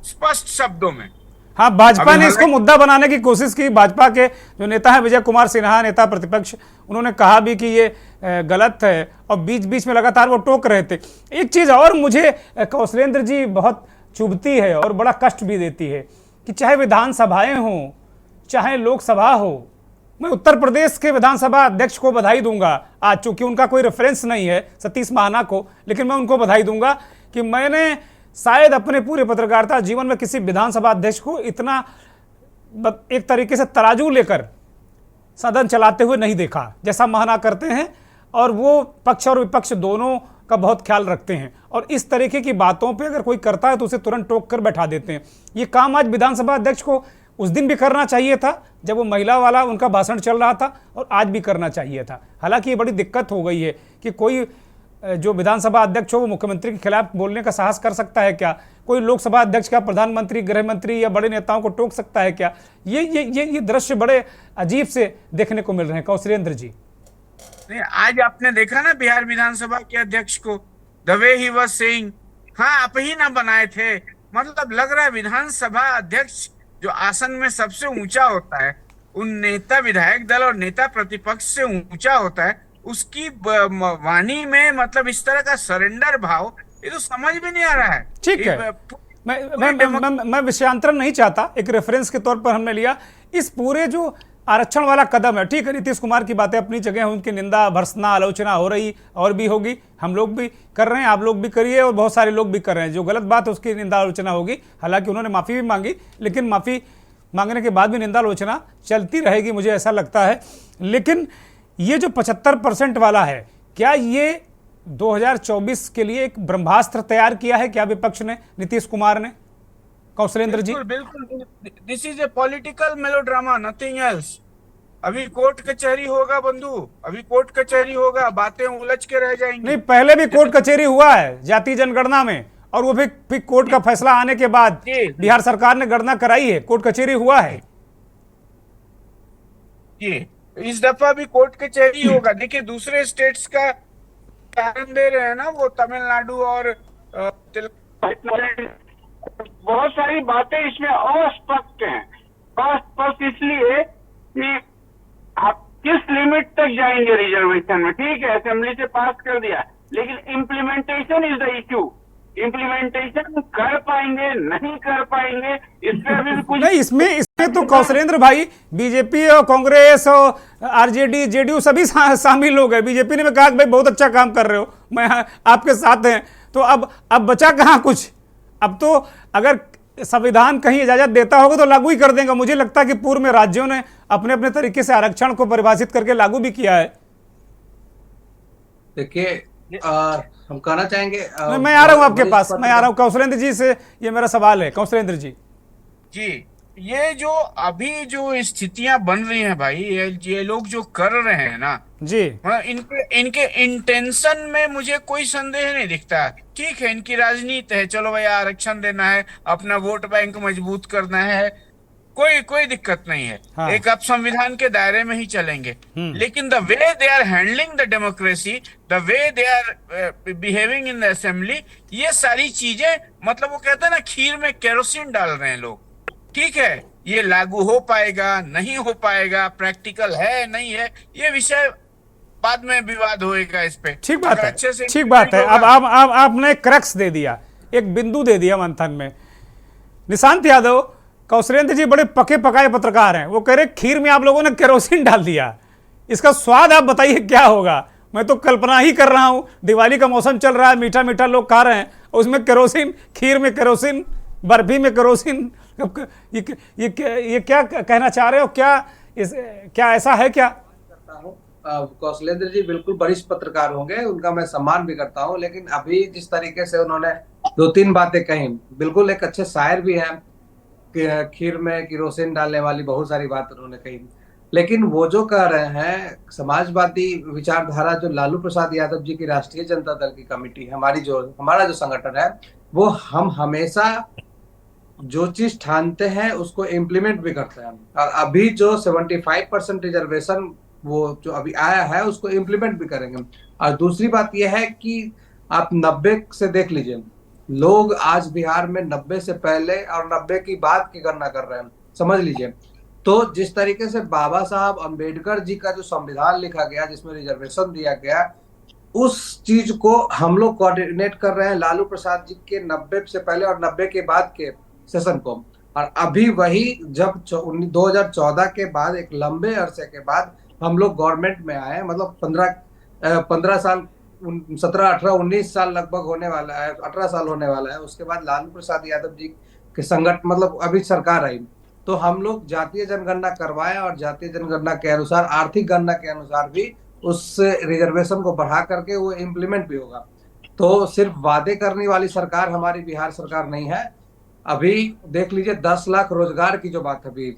स्पष्ट शब्दों में। हाँ, भाजपा ने इसको मुद्दा बनाने की कोशिश की। भाजपा के जो नेता है विजय कुमार सिन्हा, नेता प्रतिपक्ष, उन्होंने कहा भी कि ये गलत है, और बीच बीच में लगातार वो टोक रहे थे। एक चीज और मुझे कौशलेंद्र जी बहुत चुभती है और बड़ा कष्ट भी देती है कि चाहे विधानसभाएं हों, चाहे लोकसभा हो, मैं उत्तर प्रदेश के विधानसभा अध्यक्ष को बधाई दूंगा आज, चूंकि उनका कोई रेफरेंस नहीं है सतीश महाना को, लेकिन मैं उनको बधाई दूंगा कि मैंने शायद अपने पूरे पत्रकारिता जीवन में किसी विधानसभा अध्यक्ष को इतना एक तरीके से तराजू लेकर सदन चलाते हुए नहीं देखा जैसा महाना करते हैं। और वो पक्ष और विपक्ष दोनों का बहुत ख्याल रखते हैं, और इस तरीके की बातों पे अगर कोई करता है तो उसे तुरंत टोक कर बैठा देते हैं। ये काम आज विधानसभा अध्यक्ष को उस दिन भी करना चाहिए था जब वो महिला वाला उनका भाषण चल रहा था, और आज भी करना चाहिए था। हालांकि ये बड़ी दिक्कत हो गई है कि कोई जो विधानसभा अध्यक्ष हो वो मुख्यमंत्री के खिलाफ बोलने का साहस कर सकता है क्या? कोई लोकसभा अध्यक्ष क्या प्रधानमंत्री, गृह मंत्री या बड़े नेताओं को टोक सकता है क्या? ये दृश्य बड़े अजीब से देखने को मिल रहे हैं कौशलेंद्र जी। नहीं, आज आपने देखा ना बिहार विधानसभा के अध्यक्ष को, the way he was saying, हाँ आप ही ना बनाए थे। मतलब लग रहा है विधानसभा अध्यक्ष जो आसन में सबसे ऊंचा होता है, उन नेता विधायक दल और नेता प्रतिपक्ष से ऊंचा होता है, उसकी वाणी में मतलब इस तरह का सरेंडर भाव, ये तो समझ में नहीं आ रहा है। ठीक है, मैं विषयांतरण नहीं चाहता, एक रेफरेंस के तौर पर हमने लिया। इस पूरे जो आरक्षण वाला कदम है, ठीक है, नीतीश कुमार की बातें अपनी जगह, उनकी निंदा, भर्त्सना, आलोचना हो रही और भी होगी, हम लोग भी कर रहे हैं, आप लोग भी करिए और बहुत सारे लोग भी कर रहे हैं। जो गलत बात है उसकी निंदा आलोचना होगी, हालांकि उन्होंने माफ़ी भी मांगी, लेकिन माफ़ी मांगने के बाद भी निंदा आलोचना चलती रहेगी, मुझे ऐसा लगता है। लेकिन ये जो 75% वाला है, क्या ये 2024 के लिए एक ब्रह्मास्त्र तैयार किया है क्या विपक्ष ने, नीतीश कुमार ने, कौशलेंद्र जी? बिल्कुल, this is a political melodrama, nothing else. अभी कोर्ट कचहरी होगा बंधु, अभी कोर्ट कचहरी होगा, बातें उलझ के रह जाएंगी। नहीं, पहले भी कोर्ट कचहरी हुआ है जातीय जनगणना में, और वो भी कोर्ट का फैसला आने के बाद बिहार सरकार ने गणना कराई है, कोर्ट कचहरी हुआ है। जी, इस दफा भी कोर्ट कचहरी होगा। देखिए दूसरे स्टेट्स का उदाहरण दे रहे हैं ना, वो तमिलनाडु और बहुत सारी बातें इसमें अस्पष्ट हैं। अस्पष्ट इसलिए कि आप किस लिमिट तक जाएंगे रिजर्वेशन में, ठीक है असेंबली से पास कर दिया, लेकिन implementation is the issue. Implementation कर पाएंगे नहीं कर पाएंगे, इसमें अभी भी कुछ नहीं। इसमें तो कौशलेंद्र भाई बीजेपी और कांग्रेस और आरजेडी, जेडीयू सभी शामिल हो गए। बीजेपी ने भी कहा कि भाई बहुत अच्छा काम कर रहे हो, मैं आपके साथ हैं। तो अब बचा कहाँ कुछ? अब तो अगर संविधान कहीं इजाजत देता होगा तो लागू ही कर देंगे। मुझे लगता है कि पूर्व में राज्यों ने अपने अपने तरीके से आरक्षण को परिभाषित करके लागू भी किया है। देखिए हम कहना चाहेंगे, मैं आ रहा हूं आपके पास, मैं आ रहा हूं कौशलेंद्र जी से, ये मेरा सवाल है कौशलेंद्र जी। जी, ये जो अभी जो स्थितियां बन रही हैं भाई, ये लोग जो कर रहे हैं ना जी, इनके इंटेंशन में मुझे कोई संदेह नहीं दिखता। ठीक है, इनकी राजनीति है, चलो भाई आरक्षण देना है, अपना वोट बैंक मजबूत करना है, कोई दिक्कत नहीं है। हाँ। एक आप संविधान के दायरे में ही चलेंगे, लेकिन the way they are handling the democracy, the way they are behaving in the assembly, ये सारी चीजें मतलब वो कहते हैं ना खीर में केरोसिन डाल रहे हैं लोग। ठीक है, ये लागू हो पाएगा नहीं हो पाएगा, प्रैक्टिकल है नहीं है, ये विषय बाद में विवाद होएगा इस पे। ठीक बात है, अच्छे से ठीक बात है। अब आपने क्रक्स दे दिया, एक बिंदु दे दिया मंथन में। निशांत यादव, कौशलेंद्र जी बड़े पके पकाए पत्रकार हैं, वो कह रहे खीर में आप लोगों ने केरोसिन डाल दिया, इसका स्वाद आप बताइए क्या होगा? मैं तो कल्पना ही कर रहा हूं, दिवाली का मौसम चल रहा है, मीठा मीठा लोग खा रहे हैं, उसमें केरोसिन, खीर में केरोसिन, बर्फी में केरोसिन, ये क्या कहना चाह रहे हो? क्या ऐसा है क्या? कौशलेंद्र जी बिल्कुल वरिष्ठ पत्रकार होंगे, उनका मैं सम्मान भी करता हूं, लेकिन अभी जिस तरीके से उन्होंने 2-3 बातें कही, बिल्कुल एक अच्छे शायर भी हैं, खीर में केरोसिन डालने वाली बहुत सारी बात उन्होंने कही। लेकिन वो जो कह रहे हैं समाजवादी विचारधारा, जो लालू प्रसाद यादव जी की राष्ट्रीय जनता दल की कमेटी है, हमारा जो संगठन है, वो हम हमेशा जो चीज ठानते हैं उसको इम्प्लीमेंट भी करते हैं। और अभी जो 75% रिजर्वेशन वो जो अभी आया है उसको इम्प्लीमेंट भी करेंगे। और दूसरी बात यह है कि आप 90 से देख लीजिए, लोग आज बिहार में 90 से पहले और 90 की बाद की गणना कर रहे हैं, समझ लीजिए। तो जिस तरीके से बाबा साहब अंबेडकर जी का जो संविधान लिखा गया, जिसमें रिजर्वेशन दिया गया, उस चीज को हम लोग कोऑर्डिनेट कर रहे हैं लालू प्रसाद जी के 90 से पहले और 90 के बाद के सेशन को। और अभी वही जब 2014 के बाद एक लंबे अरसे के बाद हम लोग गवर्नमेंट में आए, मतलब 15 साल, 17, 18, 19 साल लगभग होने वाला है, 18 साल होने वाला है। उसके बाद लालू प्रसाद यादव जी के संगठन, मतलब अभी सरकार आई, तो हम लोग जातीय जनगणना करवाए और जातीय जनगणना के अनुसार, आर्थिक गणना के अनुसार भी उस रिजर्वेशन को बढ़ा करके वो इम्प्लीमेंट भी होगा। तो सिर्फ वादे करने वाली सरकार हमारी बिहार सरकार नहीं है। अभी देख लीजिए 10 लाख रोजगार की जो बात अभी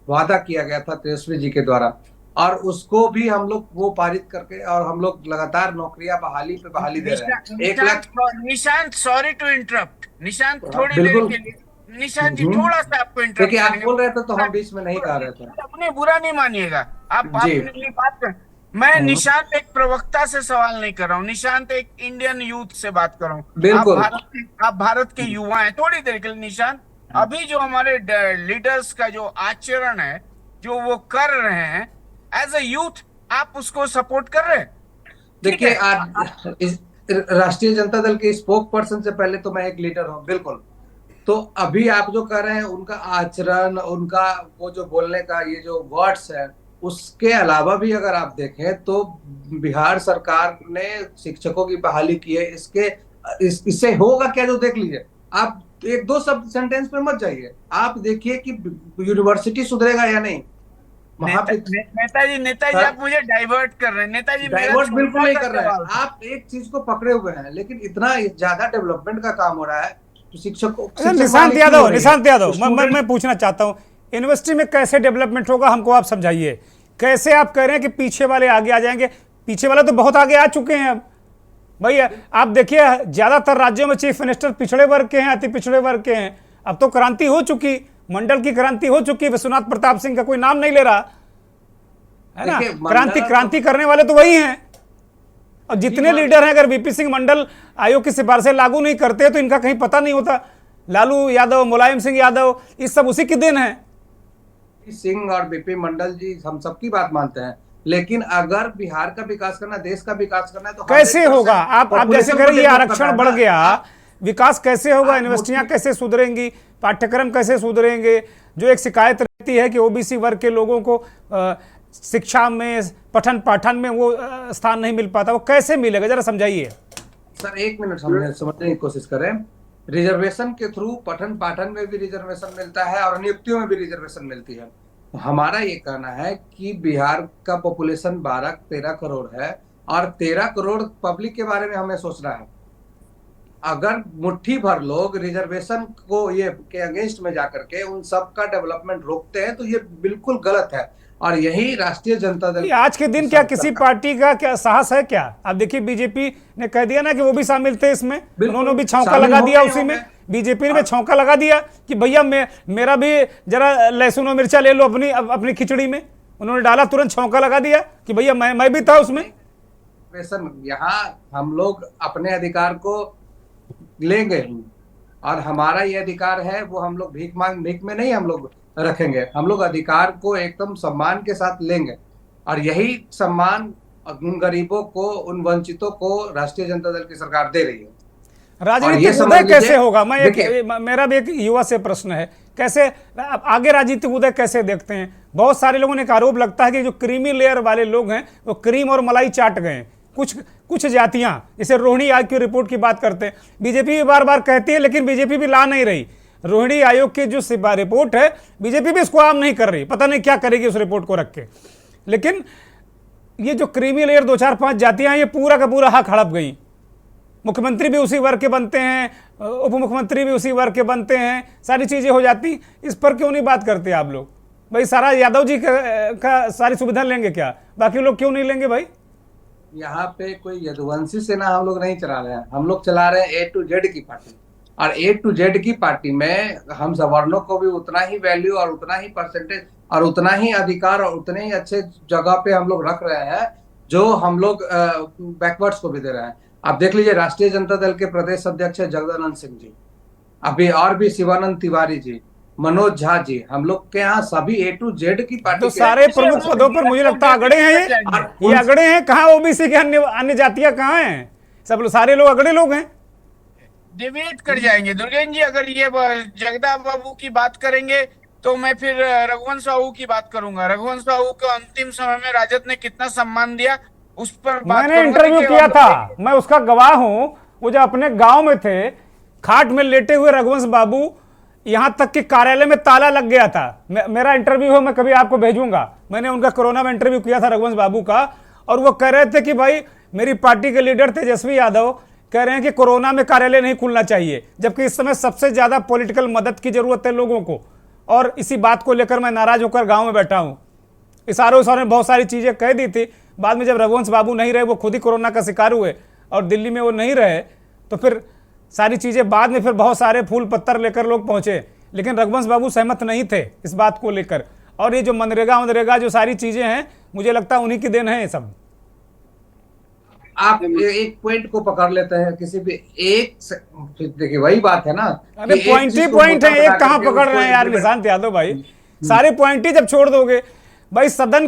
वादा किया गया था तेजस्वी जी के द्वारा, और उसको भी हम लोग वो पारित करके, और हम लोग लगातार नौकरियां बहाली पे बहाली दे रहे हैं। 1 lakh. Nishant, sorry to interrupt Nishant, थोड़ी देर बिल्कुल। के लिए निशांत जी थोड़ा सा आपको इंटरप्ट देखिए, आप करेंगे। बोल रहे थे तो हम बीच में नहीं कह रहे थे। अपने बुरा नहीं मानिएगा, आप जी। अपने लिए बात कर। मैं निशांत एक प्रवक्ता से सवाल नहीं कर रहा हूँ, निशांत एक इंडियन यूथ से बात कर रहा हूँ। बिल्कुल। आप भारत के युवा हैं। थोड़ी देर के लिए निशांत, अभी जो हमारे लीडर्स का जो आचरण है, जो वो कर रहे हैं एज अ यूथ, आप उसको सपोर्ट कर रहे हैं? देखिए, आज इस राष्ट्रीय जनता दल के स्पोक पर्सन से पहले तो मैं एक लीडर हूँ, बिल्कुल। तो अभी आप जो कर रहे हैं, उनका आचरण, उनका वो जो बोलने का ये जो वर्ड्स है, उसके अलावा भी अगर आप देखें तो बिहार सरकार ने शिक्षकों की बहाली की है। इससे होगा क्या, जो देख लीजिए आप। एक दो शब्द सेंटेंस में मत जाइए, आप देखिए कि यूनिवर्सिटी सुधरेगा या नहीं। नेताजी आप मुझे डाइवर्ट कर रहे हैं। नेताजी, डाइवर्ट बिल्कुल नहीं कर रहे हैं। आप एक चीज को पकड़े हुए हैं, लेकिन इतना ज्यादा डेवलपमेंट का काम हो रहा है तो शिक्षकों। निशांत यादव, मैं पूछना चाहता हूँ, यूनिवर्सिटी में कैसे डेवलपमेंट होगा, हमको आप समझाइए। कैसे आप कह रहे हैं कि पीछे वाले आगे आ जाएंगे? पीछे वाले तो बहुत आगे आ चुके हैं अब भैया। आप देखिए, ज्यादातर राज्यों में चीफ मिनिस्टर पिछड़े वर्ग के हैं, अति पिछड़े वर्ग के हैं। अब तो क्रांति हो चुकी, मंडल की क्रांति हो चुकी। विश्वनाथ प्रताप सिंह का कोई नाम नहीं ले रहा है ना। क्रांति करने वाले तो वही हैं। और जितने लीडर हैं, अगर वीपी सिंह मंडल आयोग की सिफारिशें लागू नहीं करते तो इनका कहीं पता नहीं होता। लालू यादव, मुलायम सिंह यादव, ये सब उसी की देन है। सिंह और बीपी मंडल जी, हम सबकी बात मानते हैं, लेकिन अगर बिहार का विकास करना, देश का विकास करना है तो कैसे होगा? आप जैसे कह रहे हैं, ये आरक्षण बढ़ गया, विकास कैसे होगा? यूनिवर्सिटियां कैसे सुधरेंगी? पाठ्यक्रम कैसे सुधरेंगे? जो एक शिकायत रहती है कि ओबीसी वर्ग के लोगों को शिक्षा में, पठन पाठन में वो स्थान नहीं मिल पाता, वो कैसे मिलेगा? जरा समझाइए सर। 1 मिनट समझने की कोशिश करें। रिजर्वेशन के थ्रू पठन पाठन में भी रिजर्वेशन मिलता है और नियुक्तियों में भी रिजर्वेशन मिलती है। हमारा ये कहना है कि बिहार का पॉपुलेशन 12-13 करोड़ है और 13 करोड़ पब्लिक के बारे में हमें सोचना है। अगर मुट्ठी भर लोग रिजर्वेशन को ये के अगेंस्ट में जाकर के उन सब का डेवलपमेंट रोकते हैं तो ये बिल्कुल गलत है। और यही राष्ट्रीय जनता दल आज के दिन क्या किसी पार्टी का क्या साहस है क्या? आप देखिए, बीजेपी ने कह दिया ना कि वो भी शामिल थे इसमें, उन्होंने भी छौंका लगा दिया उसी में। बीजेपी ने भी छौंका लगा दिया कि भैया मेरा भी जरा लहसुन और मिर्चा ले लो अपनी खिचड़ी में। उन्होंने डाला, तुरंत छौंका लगा दिया कि भैया मैं भी था उसमें। यहाँ हम लोग अपने अधिकार को लेंगे और हमारा ये अधिकार है, वो हम लोग भीख में नहीं हम लोग रखेंगे। हम लोग अधिकार को एकदम सम्मान के साथ लेंगे और यही सम्मान उन गरीबों को, उन वंचितों को राष्ट्रीय जनता दल की सरकार दे रही है। राजनीतिक उदय कैसे होगा? मेरा भी एक युवा से प्रश्न है, कैसे आगे राजनीतिक उदय कैसे देखते हैं? बहुत सारे लोगों ने एक आरोप लगता है कि जो क्रीमी लेयर वाले लोग हैं वो क्रीम और मलाई चाट गए। कुछ जातियां, जैसे रोहिणी आयोग की रिपोर्ट की बात करते हैं, बीजेपी भी बार बार कहती है, लेकिन बीजेपी भी ला नहीं रही। रोहिणी आयोग की जो रिपोर्ट है, बीजेपी भी इसको आम नहीं कर रही, पता नहीं क्या करेगी उस रिपोर्ट को रख के। लेकिन ये जो क्रीमी लेयर 2-4-5 जातियां, ये पूरा का पूरा हक हड़प गई। मुख्यमंत्री भी उसी वर्ग के बनते हैं, उप मुख्यमंत्री भी उसी वर्ग के बनते हैं, सारी चीजें हो जाती। इस पर क्यों नहीं बात करते आप लोग? भाई सारा यादव जी का सारी सुविधा लेंगे क्या, बाकी लोग क्यों नहीं लेंगे? भाई यहाँ पे कोई यदुवंशी सेना हम लोग नहीं चला रहे हैं, हम लोग चला रहे हैं A to Z की पार्टी। और A to Z की पार्टी में हम सवर्णों को भी उतना ही वैल्यू और उतना ही परसेंटेज और उतना ही अधिकार और उतने ही अच्छे जगह पे हम लोग रख रहे हैं जो हम लोग बैकवर्ड्स को भी दे रहे हैं। आप देख लीजिए, राष्ट्रीय जनता दल के प्रदेश अध्यक्ष है जगदानंद सिंह जी, अभी और भी शिवानंद तिवारी जी, मनोज झा जी, हम लोग के यहाँ सभी A to Z की पार्टी। तो सारे प्रमुख पदों पर मुझे लगता है अगड़े हैं ये अगड़े हैं। कहाँ ओबीसी के अन्य जातियां कहाँ हैं? सब सारे लोग अगड़े लोग हैं। डिबेट कर जाएंगे दुर्गेन जी। अगर ये जगदा बाबू की बात करेंगे तो मैं फिर रघुवंश साहू की बात करूंगा। रघुवंश साहू को अंतिम समय में राजद ने कितना सम्मान दिया उस पर मैंने इंटरव्यू किया था, मैं उसका गवाह हूं। वो जब अपने गांव में थे, खाट में लेटे हुए रघुवंश बाबू, यहां तक कि कार्यालय में ताला लग गया था। मेरा इंटरव्यू हो, मैं कभी आपको भेजूंगा। मैंने उनका कोरोना में इंटरव्यू किया था रघुवंश बाबू का, और वो कह रहे थे कि भाई मेरी पार्टी के लीडर तेजस्वी यादव कह रहे हैं कि कोरोना में कार्यालय नहीं खुलना चाहिए, जबकि इस समय सबसे ज्यादा पॉलिटिकल मदद की जरूरत है लोगों को, और इसी बात को लेकर मैं नाराज होकर गांव में बैठा हूं। इशारों इशारों में बहुत सारी चीज़ें कह दी थी। बाद में जब रघुवंश बाबू नहीं रहे, वो खुद ही कोरोना का शिकार हुए और दिल्ली में वो नहीं रहे, तो फिर सारी चीज़ें बाद में फिर बहुत सारे फूल पत्तर लेकर लोग पहुँचे, लेकिन रघुवंश बाबू सहमत नहीं थे इस बात को लेकर। और ये जो मनरेगा जो सारी चीज़ें हैं, मुझे लगता है उन्हीं की देन है ये सब। आप एक पॉइंट को पकड़ लेते हैं किसी भी एक देखिए वही बात है ना, अरे पॉइंट ही पॉइंट है, एक कहाँ पकड़ रहे हैं यार निशांत यादव भाई, सारे पॉइंट ही जब छोड़ दोगे भाई। सदन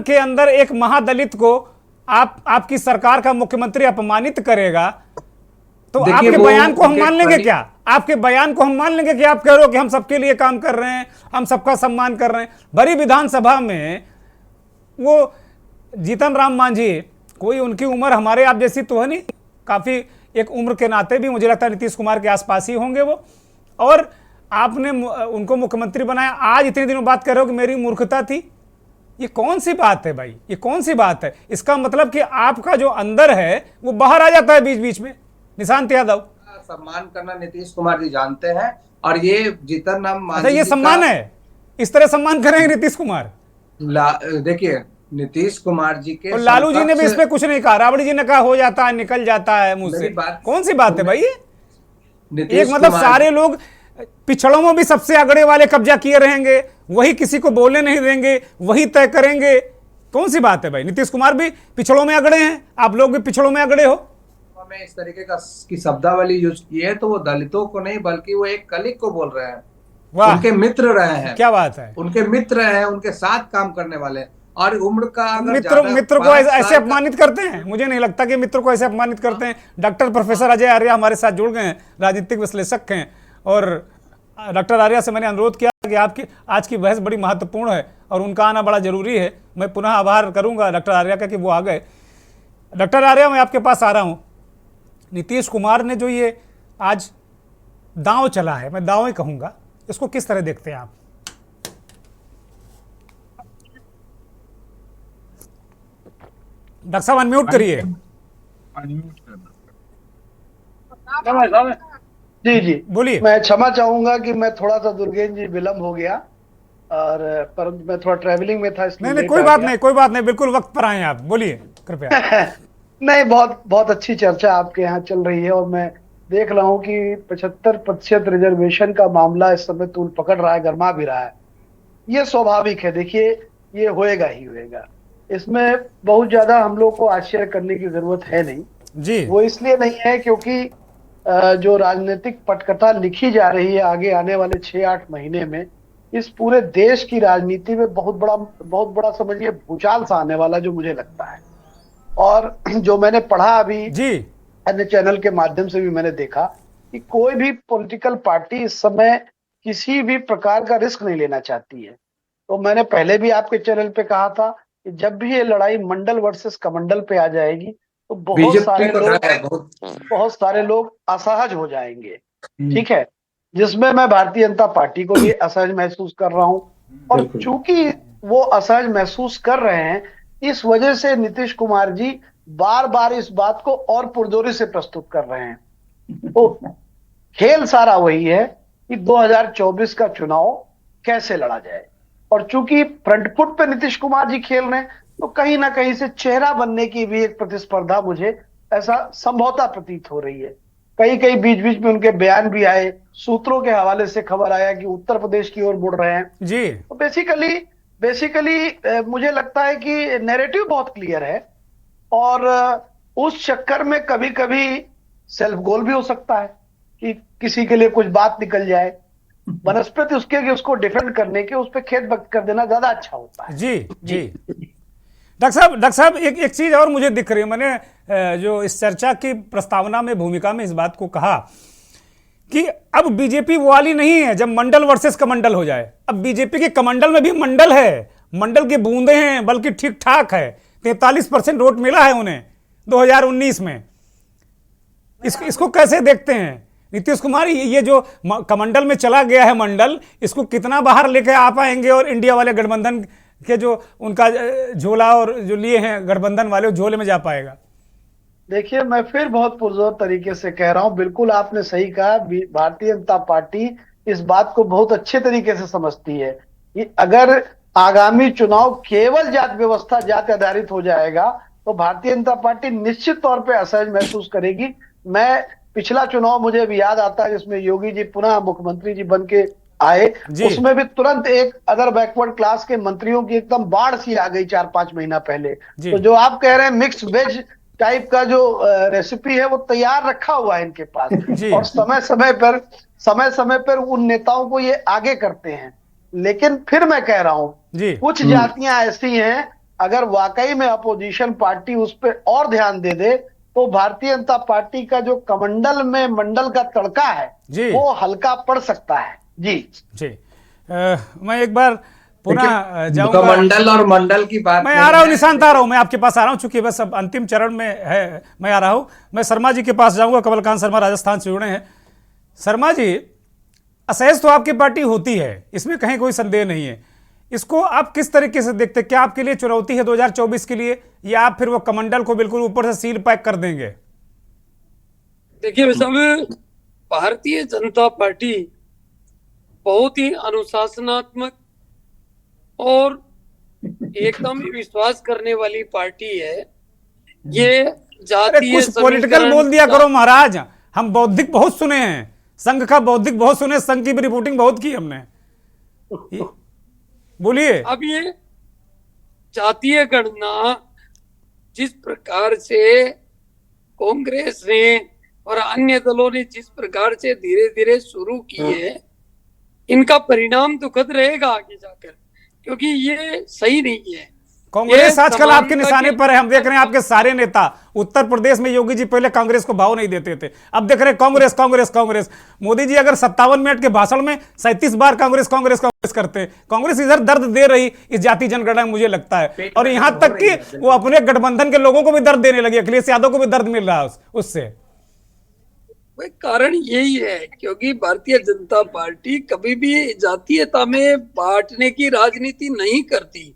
के अंदर एक महादलित को आपकी सरकार का मुख्यमंत्री अपमानित करेगा, तो आपके बयान को हम मान लेंगे क्या? आपके बयान को हम मान लेंगे कि आप कह रहे हो कि हम सबके लिए काम कर रहे हैं, हम सबका सम्मान कर रहे हैं? भरी विधानसभा में वो जीतन राम मांझी, कोई उनकी उम्र हमारे आप जैसी तो है नहीं, काफी एक उम्र के नाते भी मुझे लगता है नीतीश कुमार के आसपास ही होंगे वो, और आपने उनको मुख्यमंत्री बनाया। आज इतने दिनों बात कर रहे हो कि मेरी मूर्खता थी। ये कौन सी बात है भाई, ये कौन सी बात है? इसका मतलब कि आपका जो अंदर है वो बाहर आ जाता है बीच बीच में। निशांत यादव, सम्मान करना नीतीश कुमार जी जानते हैं, और ये जीतन राम मांझी ये सम्मान है, इस तरह सम्मान करेंगे नीतीश कुमार? देखिए नीतीश कुमार जी के, और लालू जी ने भी इस पे कुछ नहीं कहा, राबड़ी जी ने कहा हो जाता है, निकल जाता है मुंह से। कौन सी बात है भाई ये? एक मतलब सारे लोग पिछड़ों में भी सबसे अगड़े वाले कब्जा किए रहेंगे, वही किसी को बोलने नहीं देंगे, वही तय करेंगे। कौन सी बात है भाई? नीतीश कुमार भी पिछड़ों में अगड़े हैं, आप लोग भी पिछड़ों में अगड़े हो। में इस तरीके की शब्दावली यूज की है तो वो दलितों को नहीं बल्कि वो एक कलीग को बोल रहे हैं। उनके मित्र रहे हैं। क्या बात है? उनके मित्र हैं, उनके साथ काम करने वाले, और उम्र का अगर मित्र को ऐसे अपमानित करते हैं? मुझे नहीं लगता कि मित्र को ऐसे अपमानित करते हैं। डॉक्टर प्रोफेसर अजय आर्या हमारे साथ जुड़ गए हैं, राजनीतिक विश्लेषक हैं, और डॉक्टर आर्या से मैंने अनुरोध किया कि आपकी आज की बहस बड़ी महत्वपूर्ण है और उनका आना बड़ा जरूरी है। मैं पुनः आभार करूंगा डॉक्टर आर्या का कि वो आ गए। डॉक्टर आर्या, मैं आपके पास आ रहा हूं। नीतीश कुमार ने जो ये आज दांव चला है, मैं दांव ही कहूंगा, इसको किस तरह देखते हैं आप? डॉक्टर साहब अनम्यूट करिए। जी जी बोलिए। मैं क्षमा चाहूंगा कि मैं थोड़ा सा दुर्गेन जी विलंब हो गया, और पर मैं थोड़ा ट्रैवलिंग में था, इसलिए नहीं, कोई बात नहीं, बिल्कुल वक्त पर आए आप, बोलिए कृपया। नहीं, बहुत अच्छी चर्चा आपके यहाँ चल रही है, और मैं देख रहा हूँ कि 75% रिजर्वेशन का मामला इस समय तूल पकड़ रहा है, गर्मा भी रहा है। ये स्वाभाविक है, देखिए ये होएगा ही होएगा, इसमें बहुत ज्यादा हम लोग को आश्चर्य करने की जरूरत है नहीं जी। वो इसलिए नहीं है क्योंकि जो राजनीतिक पटकथा लिखी जा रही है आगे आने वाले 6-8 महीने में, इस पूरे देश की राजनीति में बहुत बड़ा समझिए भूचाल सा आने वाला, जो मुझे लगता है। और जो मैंने पढ़ा अभी जी, अन्य चैनल के माध्यम से भी मैंने देखा कि कोई भी पॉलिटिकल पार्टी इस समय किसी भी प्रकार का रिस्क नहीं लेना चाहती है। तो मैंने पहले भी आपके चैनल पे कहा था कि जब भी ये लड़ाई मंडल वर्सेस कमंडल पे आ जाएगी तो बहुत सारे लोग असहज हो जाएंगे, ठीक है, जिसमें मैं भारतीय जनता पार्टी को भी असहज महसूस कर रहा हूं। और चूंकि वो असहज महसूस कर रहे हैं, इस वजह से नीतीश कुमार जी बार बार इस बात को और पुरजोरी से प्रस्तुत कर रहे हैं। तो खेल सारा वही है कि 2024 का चुनाव कैसे लड़ा जाए, और चूंकि फ्रंट फुट पे नीतीश कुमार जी खेल रहे हैं, तो कहीं ना कहीं से चेहरा बनने की भी एक प्रतिस्पर्धा मुझे ऐसा संभवतः प्रतीत हो रही है। कई बीच बीच में उनके बयान भी आए, सूत्रों के हवाले से खबर आया कि उत्तर प्रदेश की ओर मुड़ रहे हैं जी। तो बेसिकली मुझे लगता है कि नैरेटिव बहुत क्लियर है, और उस चक्कर में कभी कभी सेल्फ गोल भी हो सकता है कि किसी के लिए कुछ बात निकल जाए, बनस्पति उसके कि उसको डिफेंड करने के उस पर खेत वक्त कर देना ज्यादा अच्छा होता है। जी जी। डॉक्टर साहब एक चीज और मुझे दिख रही है। मैंने जो इस चर्चा की प्रस्तावना में भूमिका में इस बात को कहा कि अब बीजेपी वो वाली नहीं है जब मंडल वर्सेस कमंडल हो जाए। अब बीजेपी के कमंडल में भी मंडल है, मंडल की बूंदे हैं, बल्कि ठीक ठाक है। 43% वोट मिला है उन्हें 2019 में। इसको कैसे देखते हैं नीतीश कुमार? ये जो कमंडल में चला गया है मंडल, इसको कितना बाहर लेके आ पाएंगे? और इंडिया वाले गठबंधन के जो उनका झोला और जो लिए हैं गठबंधन वाले, झोले में जा पाएगा? देखिए, मैं फिर बहुत पुरजोर तरीके से कह रहा हूं, बिल्कुल आपने सही कहा। भारतीय जनता पार्टी इस बात को बहुत अच्छे तरीके से समझती है कि अगर आगामी चुनाव केवल जात व्यवस्था, जाति आधारित हो जाएगा तो भारतीय जनता पार्टी निश्चित तौर पे असहज महसूस करेगी। मैं पिछला चुनाव मुझे अभी याद आता है जिसमें योगी जी पुनः मुख्यमंत्री जी बन के आए, उसमें भी तुरंत एक अदर बैकवर्ड क्लास के मंत्रियों की एकदम बाढ़ सी आ गई 4-5 महीना पहले। तो जो आप कह रहे हैं मिक्स वेज टाइप का जो रेसिपी है वो तैयार रखा हुआ है इनके पास, और समय समय पर उन नेताओं को ये आगे करते हैं। लेकिन फिर मैं कह रहा हूं कुछ जातियां ऐसी हैं, अगर वाकई में अपोजिशन पार्टी उस पर और ध्यान दे दे तो भारतीय जनता पार्टी का जो कमंडल में मंडल का तड़का है वो हल्का पड़ सकता है। जी मैं एक बार पुनः जाऊंगा। मंडल और मंडल की बात मैं आ रहा हूं निशांत, आ रहा हूं, मैं आपके पास आ रहा हूं, चूंकि बस अब अंतिम चरण में है, मैं आ रहा हूं। मैं शर्मा जी के पास जाऊंगा, कमलकांत शर्मा राजस्थान से जुड़े हैं। शर्मा जी, असहज तो आपकी पार्टी होती है, इसमें कहीं कोई संदेह नहीं है। इसको आप किस तरीके से देखते हैं? क्या आपके लिए चुनौती है 2024 के लिए, या आप फिर वो कमंडल को बिल्कुल ऊपर से सील पैक कर देंगे? देखिए साहब, भारतीय जनता पार्टी बहुत ही अनुशासनात्मक और एकदम विश्वास करने वाली पार्टी है। ये जातीय कुछ पॉलिटिकल बोल दिया करो महाराज, हम बौद्धिक बहुत सुने हैं, संघ का बौद्धिक बहुत सुने, संघ की भी रिपोर्टिंग बहुत की हमने। बोलिए। अब ये जातीय गणना जिस प्रकार से कांग्रेस ने और अन्य दलों ने जिस प्रकार से धीरे धीरे शुरू की है, इनका परिणाम दुखद रहेगा आगे जाकर, क्योंकि ये सही नहीं है। कांग्रेस आजकल आपके निशाने पर है। हम देख रहे हैं आपके सारे नेता, उत्तर प्रदेश में योगी जी पहले कांग्रेस को भाव नहीं देते थे, अब देख रहे हैं कांग्रेस कांग्रेस कांग्रेस। मोदी जी अगर 57 मिनट के भाषण में 37 बार कांग्रेस कांग्रेस कांग्रेस करते हैं। कांग्रेस इधर दर्द दे रही इस जाति जनगणना में, मुझे लगता है, और यहां तक कि वो अपने गठबंधन के लोगों को भी दर्द देने लगी, अखिलेश यादव को भी दर्द मिल रहा है उससे। कारण यही है क्योंकि भारतीय जनता पार्टी कभी भी जातीयता में बांटने की राजनीति नहीं करती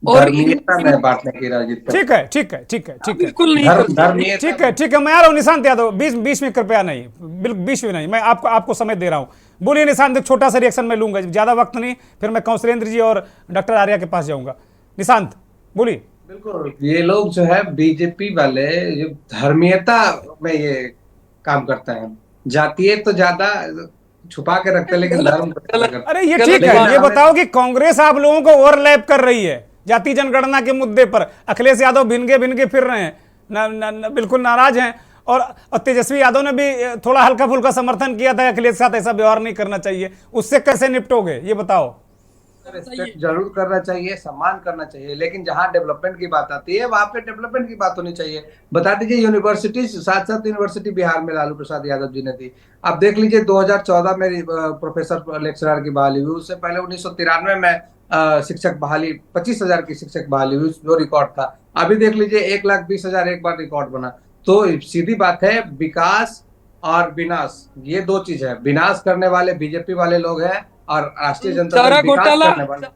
और बांटने की राजनीति। ठीक है ठीक है ठीक है ठीक है, बिल्कुल नहीं करती। ठीक है मैं आ रहा हूँ निशांत यादव, बीच में कृपया नहीं, बिल्कुल बीच में नहीं, मैं आपको समय दे रहा हूँ। बोलिए निशांत, एक छोटा सा रिएक्शन मैं लूंगा, ज्यादा वक्त नहीं, फिर मैं कौशलेंद्र जी और डॉक्टर आर्या के पास जाऊंगा। निशांत बोलिए। बिल्कुल, ये लोग जो है बीजेपी वाले जो धर्मीयता में ये काम करते हैं, जातीय तो ज्यादा छुपा के रखते हैं, लेकिन धर्म। अरे ये ठीक है, ये बताओ कि कांग्रेस आप लोगों को ओवरलैप कर रही है जाति जनगणना के मुद्दे पर। अखिलेश यादव भिनगे फिर रहे हैं, बिल्कुल नाराज हैं, और तेजस्वी यादव ने भी थोड़ा हल्का फुल्का समर्थन किया था अखिलेश के साथ, ऐसा व्यवहार नहीं करना चाहिए। उससे कैसे निपटोगे ये बताओ? रिस्पेक्ट जरूर करना चाहिए, सम्मान करना चाहिए, लेकिन जहां डेवलपमेंट की बात आती है वहां पे डेवलपमेंट की बात होनी चाहिए। बता दीजिए, यूनिवर्सिटी 7 यूनिवर्सिटी बिहार में लालू प्रसाद यादव जी ने दी। आप देख लीजिए 2014 में प्रोफेसर लेक्चरर की बहाली हुई, उससे पहले 1993 में शिक्षक बहाली 25,000 की शिक्षक बहाली हुई, जो रिकॉर्ड था। अभी देख लीजिए 1,20,000 एक बार रिकॉर्ड बना। तो सीधी बात है, विकास और विनाश ये दो चीज है। विनाश करने वाले बीजेपी वाले लोग हैं और राष्ट्रीय जनता दल विकास करने वाले।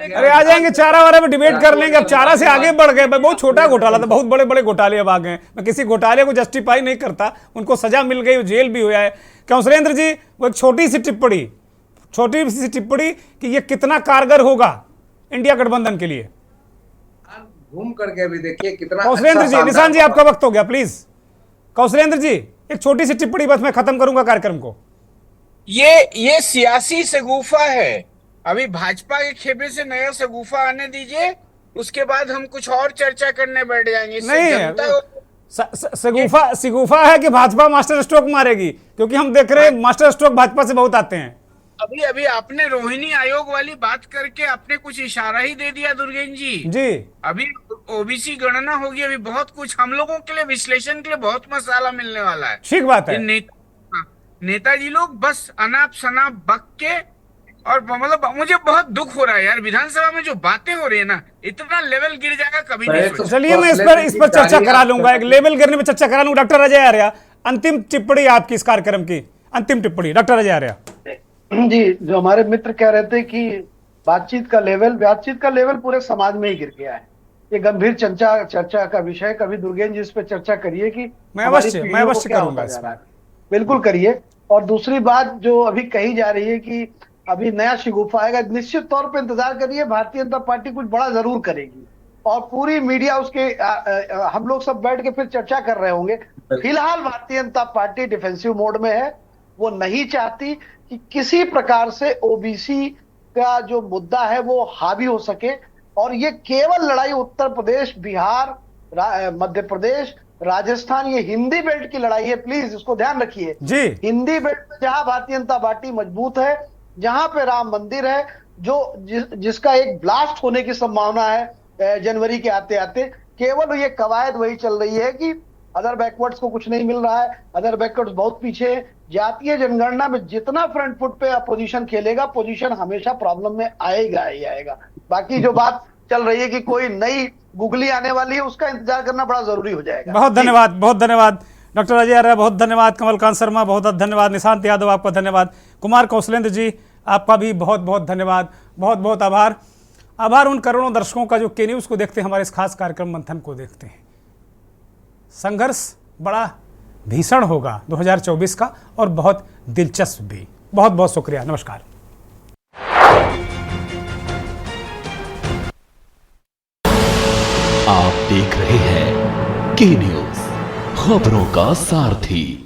अरे आ जाएंगे, चारा वारा में डिबेट कर लेंगे। अब चारा से आगे बढ़ गए, बहुत छोटा घोटाला था, बहुत बड़े बड़े घोटाले अब आ गए। मैं किसी घोटाले को जस्टिफाई नहीं करता, उनको सजा मिल गई, जेल भी हुआ है। कौशलेंद्र जी, वो एक छोटी सी टिप्पणी कि ये कितना कारगर होगा इंडिया गठबंधन के लिए। घूम करके भी देखिए कितना। कौशलेंद्र जी, निशांत जी आपका वक्त हो गया, प्लीज। कौशलेंद्र जी एक छोटी सी टिप्पणी, बस मैं खत्म करूंगा कार्यक्रम को। ये सियासी शगुफा है। अभी भाजपा के खेमे से नया शगुफा आने दीजिए, उसके बाद हम कुछ और चर्चा करने बैठ जाएंगे। नहीं, शगुफा है कि भाजपा मास्टर स्ट्रोक मारेगी, क्योंकि हम देख रहे हैं मास्टर स्ट्रोक भाजपा से बहुत आते हैं। अभी आपने रोहिणी आयोग वाली बात करके आपने कुछ इशारा ही दे दिया दुर्गेन जी। अभी ओबीसी गणना होगी, अभी बहुत कुछ हम लोगों के लिए विश्लेषण के लिए बहुत मसाला मिलने वाला है। ठीक बात है। नेताजी लोग बस अनाप शनाप बक के, और मतलब मुझे बहुत दुख हो रहा है यार, विधानसभा में जो बातें हो रही है ना, इतना लेवल गिर जाएगा कभी नहीं सोचा। चलिए मैं इस पर चर्चा करा लूंगा, एक लेवल गिरने में चर्चा करा लूंगा। डॉक्टर अजय आर्या, अंतिम टिप्पणी आपकी इस कार्यक्रम की, अंतिम टिप्पणी डॉक्टर अजय आर्या जी। जो हमारे मित्र कह रहे थे कि बातचीत का लेवल पूरे समाज में ही गिर गया है। ये गंभीर चर्चा का विषय, कभी दुर्गेन जी इस पर चर्चा करिए कि मैं अवश्य करूंगा, बिल्कुल करिए। और दूसरी बात जो अभी कही जा रही है कि अभी नया शिगुफा आएगा। निश्चित तौर पे इंतजार करिए, भारतीय जनता पार्टी कुछ बड़ा जरूर करेगी और पूरी मीडिया उसके हम लोग सब बैठ के फिर चर्चा कर रहे होंगे। फिलहाल Bharatiya Janata party defensive mode में है। वो नहीं चाहती कि किसी प्रकार से ओबीसी का जो मुद्दा है वो हावी हो सके, और ये केवल लड़ाई उत्तर प्रदेश, बिहार, मध्य प्रदेश, राजस्थान, ये हिंदी बेल्ट की लड़ाई है। प्लीज इसको ध्यान रखिए जी। हिंदी बेल्ट में जहां भारतीय जनता पार्टी मजबूत है, जहां पे राम मंदिर है, जिसका एक ब्लास्ट होने की संभावना है जनवरी के आते आते, केवल ये कवायद वही चल रही है कि अदर बैकवर्ड्स को कुछ नहीं मिल रहा है, अदर बैकवर्ड्स बहुत पीछे है। जातीय जनगणना में जितना फ्रंट फुट पे अपोजिशन खेलेगा, पोजीशन हमेशा प्रॉब्लम में आएगा ही आएगा। बाकी जो बात चल रही है कि कोई नई गुगली आने वाली है, उसका इंतजार करना बड़ा जरूरी हो जाएगा। बहुत धन्यवाद, बहुत धन्यवाद डॉक्टर अजय आर्य, बहुत धन्यवाद कमलकांत शर्मा, बहुत बहुत धन्यवाद निशांत यादव, आपका धन्यवाद, कुमार कौशलेंद्र जी आपका भी बहुत बहुत धन्यवाद, बहुत बहुत आभार। आभार उन करोड़ों दर्शकों का जो के न्यूज़ को देखते हैं, हमारे इस खास कार्यक्रम मंथन को देखते हैं। संघर्ष बड़ा भीषण होगा 2024 का और बहुत दिलचस्प भी। बहुत बहुत शुक्रिया, नमस्कार। आप देख रहे हैं के न्यूज़, खबरों का सारथी।